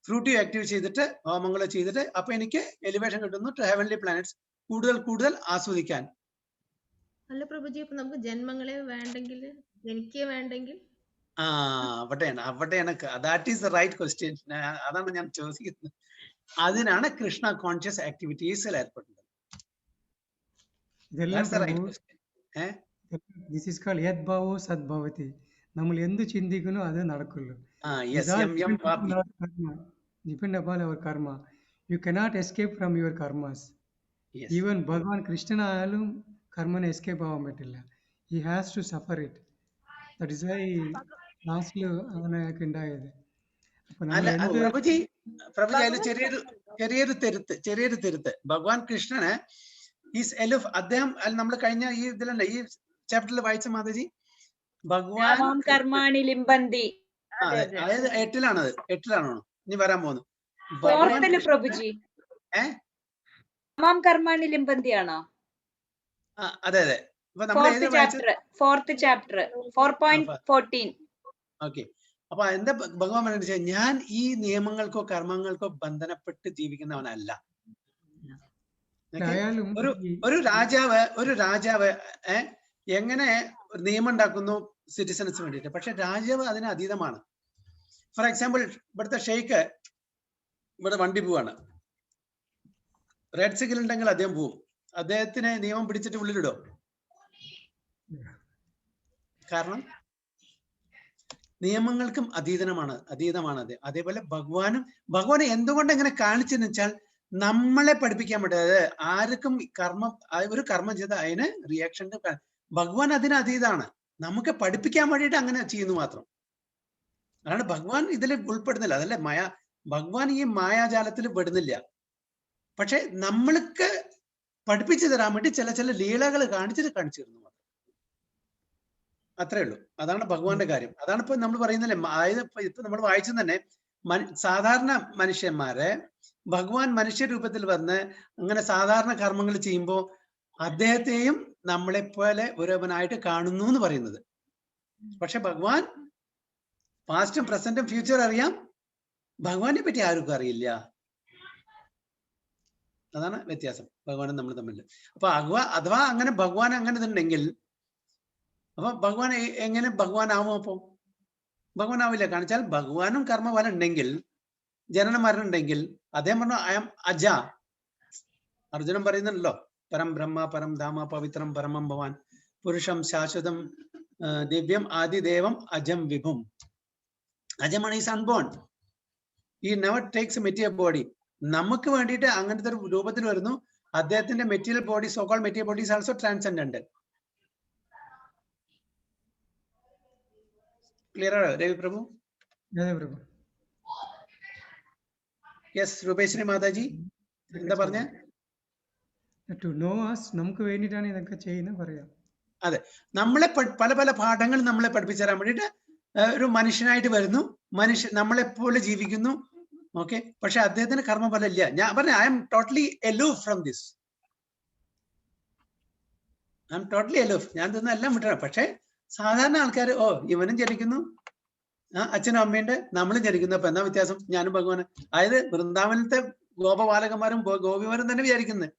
ഫ്രൂട്ടീവ് ആക്റ്റീവ് ചെയ്തിട്ട് ഹോമങ്ങൾ ചെയ്തിട്ട് അപ്പൊ എനിക്ക് എലിവേഷൻ കിട്ടുന്നു ടു ഹെവൻലി പ്ലാനറ്റ്സ്, കൂടുതൽ ആസ്വദിക്കാൻ. അല്ല പ്രഭുജി, ഇപ്പൊ നമുക്ക് ജന്മങ്ങളെ വേണ്ടെങ്കിൽ, ജനിക്കേ വേണ്ടെങ്കിൽ? അവിടെയാണ് that is the right question. അതാണ് ഞാൻ ചോദിക്കുന്നത്. അതിനാണ് കൃഷ്ണ കോൺഷ്യസ് ആക്ടിവിറ്റീസിൽ ഏർപ്പെടുന്നത്. നമ്മൾ എന്ത് ചിന്തിക്കുന്നു അത് നടക്കുള്ളൂ. Depend upon our karma. You cannot escape from your karmas. Yes. Even Bhagavan Krishna ആയാലും കർമ്മനെ എസ്കേപ്പ് ആവാൻ പറ്റില്ല. He has to suffer it. That is why ലാസ്റ്റില് അങ്ങനെയൊക്കെ ഉണ്ടായത്. ചെറിയൊരു തിരുത്ത്. ഭഗവാൻ കൃഷ്ണന് അദ്ദേഹം നമ്മൾ കഴിഞ്ഞ ഈ ഇതിലല്ല ഈ ചാപ്റ്ററിൽ വായിച്ച മാതാജി, ഭഗവാൻ കർമാണി ലിംബന്തി. അതായത് എട്ടിലാണോ ഇനി വരാൻ പോകുന്നു? പ്രഭുജി കർമാണി ലിംബന്തി ആണോ? അതെ. Fourth chapter 4.14. ഓക്കെ. അപ്പൊ എന്താ ഭഗവാൻ പറഞ്ഞ, ഞാൻ ഈ നിയമങ്ങൾക്കോ കർമ്മങ്ങൾക്കോ ബന്ധനപ്പെട്ട് ജീവിക്കുന്നവനല്ല. ഒരു രാജാവ് എങ്ങനെ നിയമം ഉണ്ടാക്കുന്നു സിറ്റിസൺസിന് വേണ്ടിയിട്ട്? പക്ഷെ രാജാവ് അതിന് അതീതമാണ്. ഫോർ എക്സാമ്പിൾ, ഇവിടുത്തെ ഷെയ്ഖ് ഇവിടെ വണ്ടി പോവാണ്, റെഡ് സിഗ്നൽ ഉണ്ടെങ്കിൽ അദ്ദേഹം പോവും. അദ്ദേഹത്തിന് നിയമം പിടിച്ചിട്ട് ഉള്ളിലിടോ? കാരണം നിയമങ്ങൾക്കും അതീതമാണ് അത്. അതേപോലെ ഭഗവാനെ എന്തുകൊണ്ട് എങ്ങനെ കാണിച്ചെന്ന് വെച്ചാൽ നമ്മളെ പഠിപ്പിക്കാൻ വേണ്ടി, അതായത് ആർക്കും കർമ്മം ഒരു കർമ്മം ചെയ്ത അതിന് റിയാക്ഷൻ ഭഗവാൻ അതിന് അതീതാണ്. നമുക്ക് പഠിപ്പിക്കാൻ വേണ്ടിയിട്ട് അങ്ങനെ ചെയ്യുന്നു മാത്രം. അതാണ് ഭഗവാൻ ഇതിൽ ഉൾപ്പെടുന്നില്ല. അതല്ലേ ഭഗവാൻ ഈ മായാജാലത്തിൽ പെടുന്നില്ല. പക്ഷെ നമ്മൾക്ക് പഠിപ്പിച്ചു തരാൻ വേണ്ടി ചില ലീലകൾ കാണിച്ചു തരുന്നു മാത്രം. അത്രേ ഉള്ളൂ. അതാണ് ഭഗവാന്റെ കാര്യം. അതാണ് ഇപ്പൊ നമ്മൾ പറയുന്നില്ലേ, അതായത് ഇപ്പൊ നമ്മൾ വായിച്ചത് തന്നെ സാധാരണ മനുഷ്യന്മാരെ ഭഗവാൻ മനുഷ്യ രൂപത്തിൽ വന്ന് അങ്ങനെ സാധാരണ കർമ്മങ്ങൾ ചെയ്യുമ്പോൾ അദ്ദേഹത്തെയും നമ്മളെപ്പോലെ ഒരുവനായിട്ട് കാണുന്നു എന്ന് പറയുന്നത്. പക്ഷെ ഭഗവാൻ പാസ്റ്റും പ്രസന്റും ഫ്യൂച്ചർ അറിയാം, ഭഗവാനെ പറ്റി ആർക്കും അറിയില്ല. അതാണ് വ്യത്യാസം ഭഗവാനും നമ്മൾ തമ്മിൽ. അപ്പൊ അഥവാ അങ്ങനെ ഭഗവാൻ അങ്ങനെ ഇതുണ്ടെങ്കിൽ അപ്പൊ ഭഗവാൻ എങ്ങനെ ഭഗവാൻ ആവും? അപ്പോ ഭഗവാൻ ആവില്ല. കാണിച്ചാൽ ഭഗവാനും കർമ്മഫലം ഉണ്ടെങ്കിൽ, ജനന മരണം ഉണ്ടെങ്കിൽ, അദ്ദേഹം പറഞ്ഞു ഐ ആം അജ. അർജുനൻ പറയുന്നുണ്ടല്ലോ, പരം ബ്രഹ്മ പരം ധാമ പവിത്രം പരമം ഭവാൻ പുരുഷം ശാശ്വതം ദിവ്യം ആദിദേവം അജം വിഭും. അജമാണ് is unborn. ഈ നെവർ ടേക്സ് മെറ്റീരിയൽ ബോഡി. നമുക്ക് വേണ്ടിയിട്ട് അങ്ങനത്തെ ഒരു രൂപത്തിൽ വരുന്നു. അദ്ദേഹത്തിന്റെ material body, so-called material body is also transcendent. Clear ആണോ രവി പ്രഭു? യെസ് രൂപേശ്വരി മാതാജി എന്താ പറഞ്ഞ? നമുക്ക് വേണ്ടിയിട്ടാണ് ഇതൊക്കെ ചെയ്യുന്നത് പറയാം. അതെ, നമ്മളെ പല പല പാഠങ്ങൾ നമ്മളെ പഠിപ്പിച്ചു തരാൻ വേണ്ടിയിട്ട് ഒരു മനുഷ്യനായിട്ട് വരുന്നു. നമ്മളെപ്പോലെ ജീവിക്കുന്നു. ഓക്കെ, പക്ഷെ അദ്ദേഹത്തിന് കർമ്മഫലം ഇല്ല. ഞാൻ പറഞ്ഞ I am totally aloof from this. I am totally aloof. ഞാൻ തന്നെ എല്ലാം വിട്ടണം. പക്ഷെ സാധാരണ ആൾക്കാർ ഇവനും ജനിക്കുന്നു, അച്ഛനും അമ്മയുണ്ട്, നമ്മളും ജനിക്കുന്നു. അപ്പൊ എന്താ വ്യത്യാസം? ഞാനും ഭഗവാന്. അതായത് വൃന്ദാവനത്തെ ഗോപബാലകന്മാരും ഗോപിമാരും തന്നെ വിചാരിക്കുന്നത്,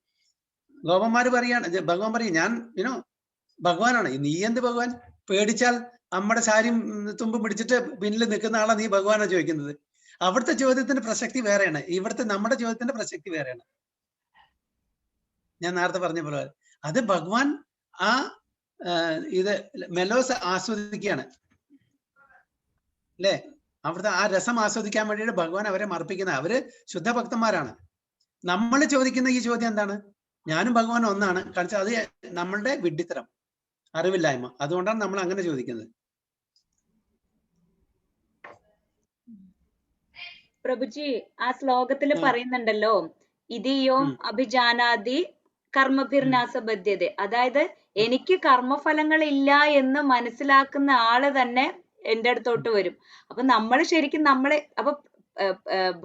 ഗോപന്മാര് പറയാണ്, ഭഗവാൻ പറയും ഞാൻ ഭഗവാനാണ്. നീ എന്ത് ഭഗവാൻ? പേടിച്ചാൽ നമ്മുടെ സാരിയും തുമ്പും പിടിച്ചിട്ട് പിന്നിൽ നിൽക്കുന്ന ആളാ നീ ഭഗവാനാ ചോദിക്കുന്നത്. അവിടുത്തെ ചോദ്യത്തിന്റെ പ്രസക്തി വേറെയാണ്, ഇവിടുത്തെ നമ്മുടെ ചോദ്യത്തിന്റെ പ്രസക്തി വേറെയാണ്. ഞാൻ നേരത്തെ പറഞ്ഞ പോലെ അത് ഭഗവാൻ ആ ഇത് മെലോസ് ആസ്വദിക്കുകയാണ് അല്ലേ? അവിടുത്തെ ആ രസം ആസ്വദിക്കാൻ വേണ്ടിയിട്ട് ഭഗവാൻ അവരെ മർപ്പിക്കുന്നത്. അവര് ശുദ്ധഭക്തന്മാരാണ്. നമ്മൾ ചോദിക്കുന്ന ഈ ചോദ്യം എന്താണ്? ഞാനും ഭഗവാൻ ഒന്നാണ്. കളിച്ചാൽ അത് നമ്മളുടെ വിഡ്ഢിത്തരം, അറിവില്ലായ്മ. അതുകൊണ്ടാണ് നമ്മൾ അങ്ങനെ ചോദിക്കുന്നത്. പ്രഭുജി, ആ ശ്ലോകത്തിൽ പറയുന്നുണ്ടല്ലോ, ഇതിയോം അഭിജാനാദി കർമ്മഭിർനാസ ബദ്ധ്യത. അതായത് എനിക്ക് കർമ്മഫലങ്ങൾ ഇല്ല എന്ന് മനസ്സിലാക്കുന്ന ആള് തന്നെ എന്റെ അടുത്തോട്ട് വരും. അപ്പൊ നമ്മൾ ശരിക്കും അപ്പൊ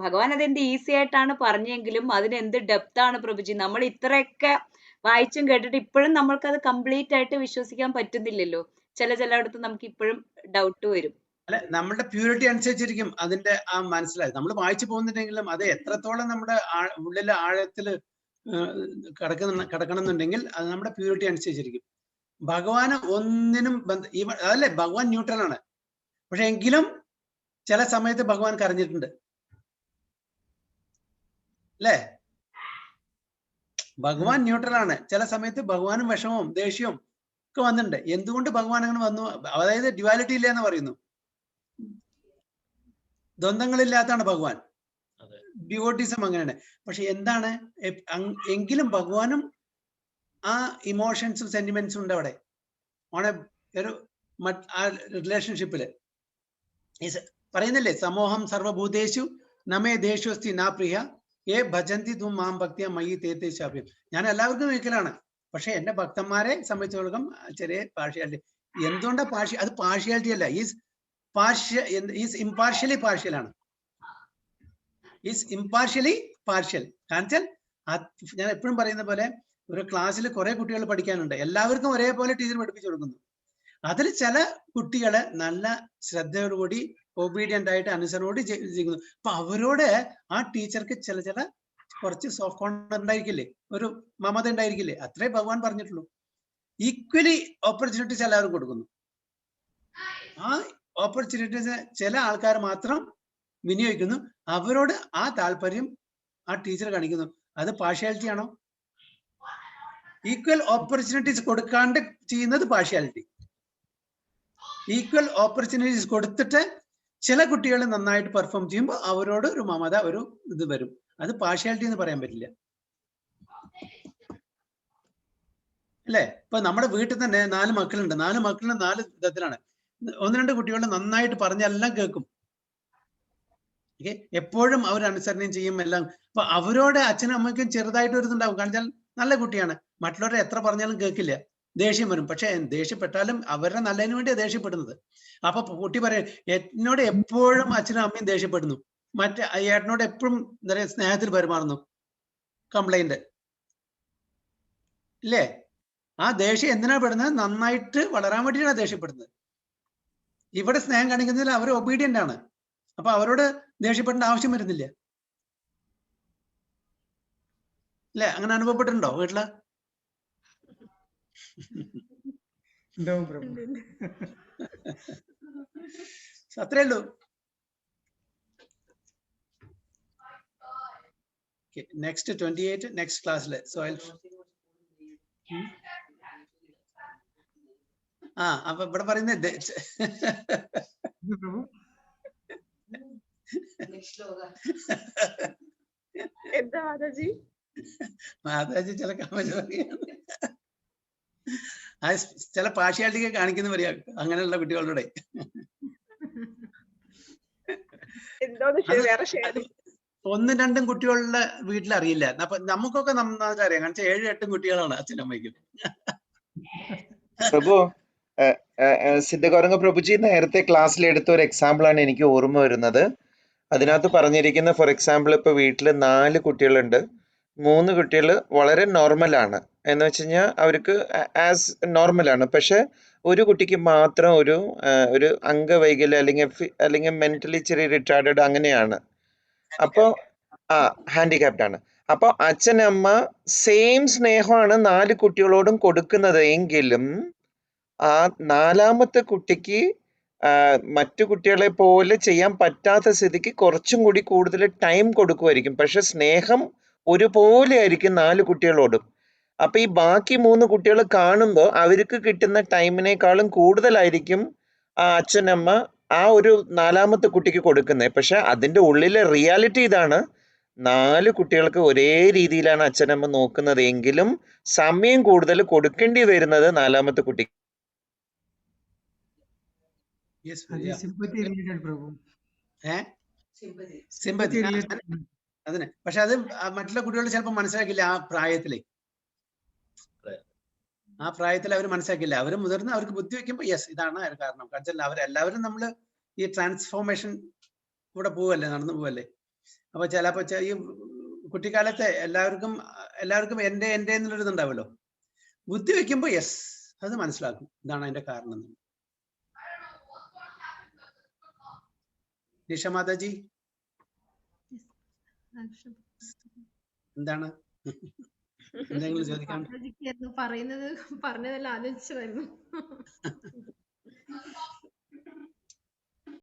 ഭഗവാൻ അതെന്ത് ഈസി ആയിട്ടാണ് പറഞ്ഞെങ്കിലും അതിന് എന്ത് ഡെപ്ത് ആണ് പ്രഭുജി. നമ്മൾ ഇത്രയൊക്കെ വായിച്ചും കേട്ടിട്ട് ഇപ്പോഴും നമ്മൾക്ക് അത് കംപ്ലീറ്റ് ആയിട്ട് വിശ്വസിക്കാൻ പറ്റുന്നില്ലല്ലോ. ചിലയിടത്ത് നമുക്ക് ഇപ്പോഴും ഡൗട്ട് വരും. അല്ലെ, നമ്മുടെ പ്യൂരിറ്റി അനുസരിച്ചിരിക്കും അതിന്റെ ആ മനസ്സിലായത്. നമ്മൾ വായിച്ചു പോകുന്നുണ്ടെങ്കിലും അത് എത്രത്തോളം നമ്മുടെ ഉള്ളിലെ ആഴത്തില് കിടക്കണമെന്നുണ്ടെങ്കിൽ അത് നമ്മുടെ പ്യൂരിറ്റി അനുസരിച്ചിരിക്കും. ഭഗവാന് ഒന്നിനും അതല്ലേ, ഭഗവാൻ ന്യൂട്രൽ ആണ്. പക്ഷെ എങ്കിലും ചില സമയത്ത് ഭഗവാൻ കരഞ്ഞിട്ടുണ്ട് അല്ലേ? ഭഗവാൻ ന്യൂട്രൽ ആണ്. ചില സമയത്ത് ഭഗവാനും വിഷമവും ദേഷ്യവും ഒക്കെ വന്നിട്ടുണ്ട്. എന്തുകൊണ്ട് ഭഗവാൻ അങ്ങനെ വന്നു? അതായത് ഡ്യുവാലിറ്റി ഇല്ല എന്ന് പറയുന്നു. ദ്വന്ദ്ങ്ങളില്ലാത്താണ് ഭഗവാൻ. ഡിവോട്ടീസം അങ്ങനെയാണ്. പക്ഷെ എന്താണ് എങ്കിലും ഭഗവാനും ആ ഇമോഷൻസും സെന്റിമെന്റ്സും ഉണ്ട് അവിടെ. ഒരു റിലേഷൻഷിപ്പില് പറയുന്നില്ലേ, സമൂഹം സർവഭൂതേഷു നമേ ദേശോസ്തി നാ പ്രിയ ഏ ഭജന്തി തും മാം ഭക്തിയ മയി തേത്തേ ശാപ്യം. ഞാൻ എല്ലാവർക്കും ഒരിക്കലാണ്, പക്ഷെ എന്റെ ഭക്തന്മാരെ സംബന്ധിച്ചോളം ചെറിയ പാർഷ്യാലിറ്റി. എന്തുകൊണ്ടാ അത് പാർഷ്യാലിറ്റി അല്ല, ഈസ് ഇംപാർഷ്യലി പാർഷ്യലാണ്. Is impartially partial. കാണിച്ചാൽ ഞാൻ എപ്പോഴും പറയുന്ന പോലെ ഒരു ക്ലാസ്സിൽ കുറെ കുട്ടികൾ പഠിക്കാനുണ്ട്. എല്ലാവർക്കും ഒരേപോലെ ടീച്ചർ പഠിപ്പിച്ചു കൊടുക്കുന്നു. അതിൽ ചില കുട്ടികള് നല്ല ശ്രദ്ധയോടുകൂടി ഒബീഡിയന്റ് ആയിട്ട് അനുസരണയോട് ചെയ്യുന്നു. അപ്പൊ അവരോട് ആ ടീച്ചർക്ക് ചില കുറച്ച് സോഫ്റ്റ് കോർണർ ഉണ്ടായിരിക്കില്ലേ, ഒരു മമത ഉണ്ടായിരിക്കില്ലേ? അത്രേ ഭഗവാൻ പറഞ്ഞിട്ടുള്ളൂ. ഈക്വലി ഓപ്പർച്യൂണിറ്റീസ് എല്ലാവരും കൊടുക്കുന്നു. ആ ഓപ്പർച്യൂണിറ്റീസ് ചില ആൾക്കാർ മാത്രം വിനിയോഗിക്കുന്നു. അവരോട് ആ താല്പര്യം ആ ടീച്ചർ കാണിക്കുന്നു. അത് പാർഷ്യാലിറ്റി ആണോ? ഈക്വൽ ഓപ്പർച്യൂണിറ്റീസ് കൊടുക്കാണ്ട് ചെയ്യുന്നത് പാർഷ്യാലിറ്റി. ഈക്വൽ ഓപ്പർച്യൂണിറ്റീസ് കൊടുത്തിട്ട് ചില കുട്ടികൾ നന്നായിട്ട് പെർഫോം ചെയ്യുമ്പോൾ അവരോട് ഒരു മമത, ഒരു ഇത് വരും. അത് പാർഷ്യാലിറ്റി എന്ന് പറയാൻ പറ്റില്ല അല്ലേ? ഇപ്പൊ നമ്മുടെ വീട്ടിൽ തന്നെ 4 മക്കളുണ്ട്. 4 മക്കളും 4 വിധത്തിലാണ്. 1-2 കുട്ടികളുടെ നന്നായിട്ട് പറഞ്ഞെല്ലാം കേൾക്കും. ഓക്കെ, എപ്പോഴും അവർ അനുസരണയും ചെയ്യും എല്ലാം. അപ്പൊ അവരോട് അച്ഛനും അമ്മയ്ക്കും ചെറുതായിട്ട് ഒരു ഇതുണ്ടാവും. കാരണം നല്ല കുട്ടിയാണ്, മറ്റുള്ളവരെ എത്ര പറഞ്ഞാലും കേൾക്കില്ല, ദേഷ്യം വരും. പക്ഷെ ദേഷ്യപ്പെട്ടാലും അവരുടെ നല്ലതിന് വേണ്ടിയാണ് ദേഷ്യപ്പെടുന്നത്. അപ്പൊ കുട്ടി പറയും, എന്നോട് എപ്പോഴും അച്ഛനും അമ്മയും ദേഷ്യപ്പെടുന്നു, മറ്റേ ഏട്ടനോട് എപ്പോഴും എന്താ പറയുക സ്നേഹത്തിൽ പെരുമാറുന്നു, കംപ്ലൈന്റ് ഇല്ലേ? ആ ദേഷ്യം എന്തിനാ പെടുന്നത്? നന്നായിട്ട് വളരാൻ വേണ്ടിയിട്ടാണ് ദേഷ്യപ്പെടുന്നത്. ഇവിടെ സ്നേഹം കാണിക്കുന്നതിൽ അവർ ഒബീഡിയന്റ് ആണ്. അപ്പൊ അവരോട് ദേഷ്യപ്പെടേണ്ട ആവശ്യം വരുന്നില്ല അല്ലെ? അങ്ങനെ അനുഭവപ്പെട്ടിട്ടുണ്ടോ വീട്ടില്? അത്രേ ഉള്ളൂ. നെക്സ്റ്റ് 28 നെക്സ്റ്റ് ക്ലാസ്സില്. സോ അപ്പൊ ഇവിടെ പറയുന്നത് എന്താ മാതാജി? മാതാജി ചില കമന്റ് പറയാണ്, ചില പാർഷ്യാലിറ്റി കാണിക്കുന്ന പറയാ അങ്ങനെയുള്ള കുട്ടികളുടെ. ഒന്നും രണ്ടും കുട്ടികളുടെ വീട്ടിൽ അറിയില്ല. അപ്പൊ നമുക്കൊക്കെ നന്നായിട്ട് അറിയാം. കാരണം 7-8 കുട്ടികളാണ് അച്ഛനമ്മയ്ക്കും. പ്രഭു, സിദ്ധഗൗരംഗ പ്രഭുജി നേരത്തെ ക്ലാസ്സിൽ എടുത്ത ഒരു എക്സാമ്പിൾ ആണ് എനിക്ക് ഓർമ്മ വരുന്നത്. അതിനകത്ത് പറഞ്ഞിരിക്കുന്ന, ഫോർ എക്സാമ്പിൾ ഇപ്പൊ വീട്ടില് 4 കുട്ടികളുണ്ട്. 3 കുട്ടികൾ വളരെ നോർമലാണ്, എന്ന് വെച്ച് കഴിഞ്ഞാൽ അവർക്ക് ആസ് നോർമലാണ്. പക്ഷെ ഒരു കുട്ടിക്ക് മാത്രം ഒരു അംഗവൈകല്യം അല്ലെങ്കിൽ മെന്റലി ചെറിയ റിട്ടാർഡഡ് അങ്ങനെയാണ്. അപ്പോ ഹാൻഡിക്യാപ്ഡ് ആണ്. അപ്പൊ അച്ഛനമ്മ സെയിം സ്നേഹമാണ് 4 കുട്ടികളോടും കൊടുക്കുന്നത്. എങ്കിലും ആ 4ാമത്തെ കുട്ടിക്ക് മറ്റു കുട്ടികളെ പോലെ ചെയ്യാൻ പറ്റാത്ത സ്ഥിതിക്ക് കുറച്ചും കൂടി കൂടുതൽ ടൈം കൊടുക്കുമായിരിക്കും. പക്ഷെ സ്നേഹം ഒരുപോലെ ആയിരിക്കും 4 കുട്ടികളോടും. അപ്പൊ ഈ ബാക്കി 3 കുട്ടികൾ കാണുമ്പോൾ അവർക്ക് കിട്ടുന്ന ടൈമിനേക്കാളും കൂടുതലായിരിക്കും ആ അച്ഛനമ്മ ആ ഒരു 4ാമത്തെ കുട്ടിക്ക് കൊടുക്കുന്നത്. പക്ഷെ അതിന്റെ ഉള്ളിലെ റിയാലിറ്റി ഇതാണ്, 4 കുട്ടികൾക്ക് ഒരേ രീതിയിലാണ് അച്ഛനമ്മ നോക്കുന്നത്. എങ്കിലും സമയം കൂടുതൽ കൊടുക്കേണ്ടി വരുന്നത് 4ാമത്തെ കുട്ടിക്ക്. അതിന് പക്ഷെ അത് മറ്റുള്ള കുട്ടികൾ ചിലപ്പോൾ മനസ്സിലാക്കില്ല. ആ പ്രായത്തിൽ അവർ മനസ്സിലാക്കില്ല. അവർ മുതിർന്ന് അവർക്ക് ബുദ്ധി വെക്കുമ്പോൾ യെസ് ഇതാണ് കാരണം. കാരണം അവരെല്ലാവരും നമ്മള് ഈ ട്രാൻസ്ഫോർമേഷൻ കൂടെ പോവല്ലേ, നടന്നു പോവല്ലേ. അപ്പൊ ചിലപ്പോ ഈ കുട്ടിക്കാലത്തെ എല്ലാവർക്കും എന്റെ എന്നുള്ളൊരു ഇതുണ്ടാവല്ലോ. ബുദ്ധി വെക്കുമ്പോ യെസ് അത് മനസ്സിലാക്കും, ഇതാണ് അതിന്റെ കാരണം. നിഷ മാതാജി എന്താണ് എന്തെങ്കിലും ചോദിക്കാൻ? പറഞ്ഞതെല്ലാം ആലോചിച്ചായിരുന്നു.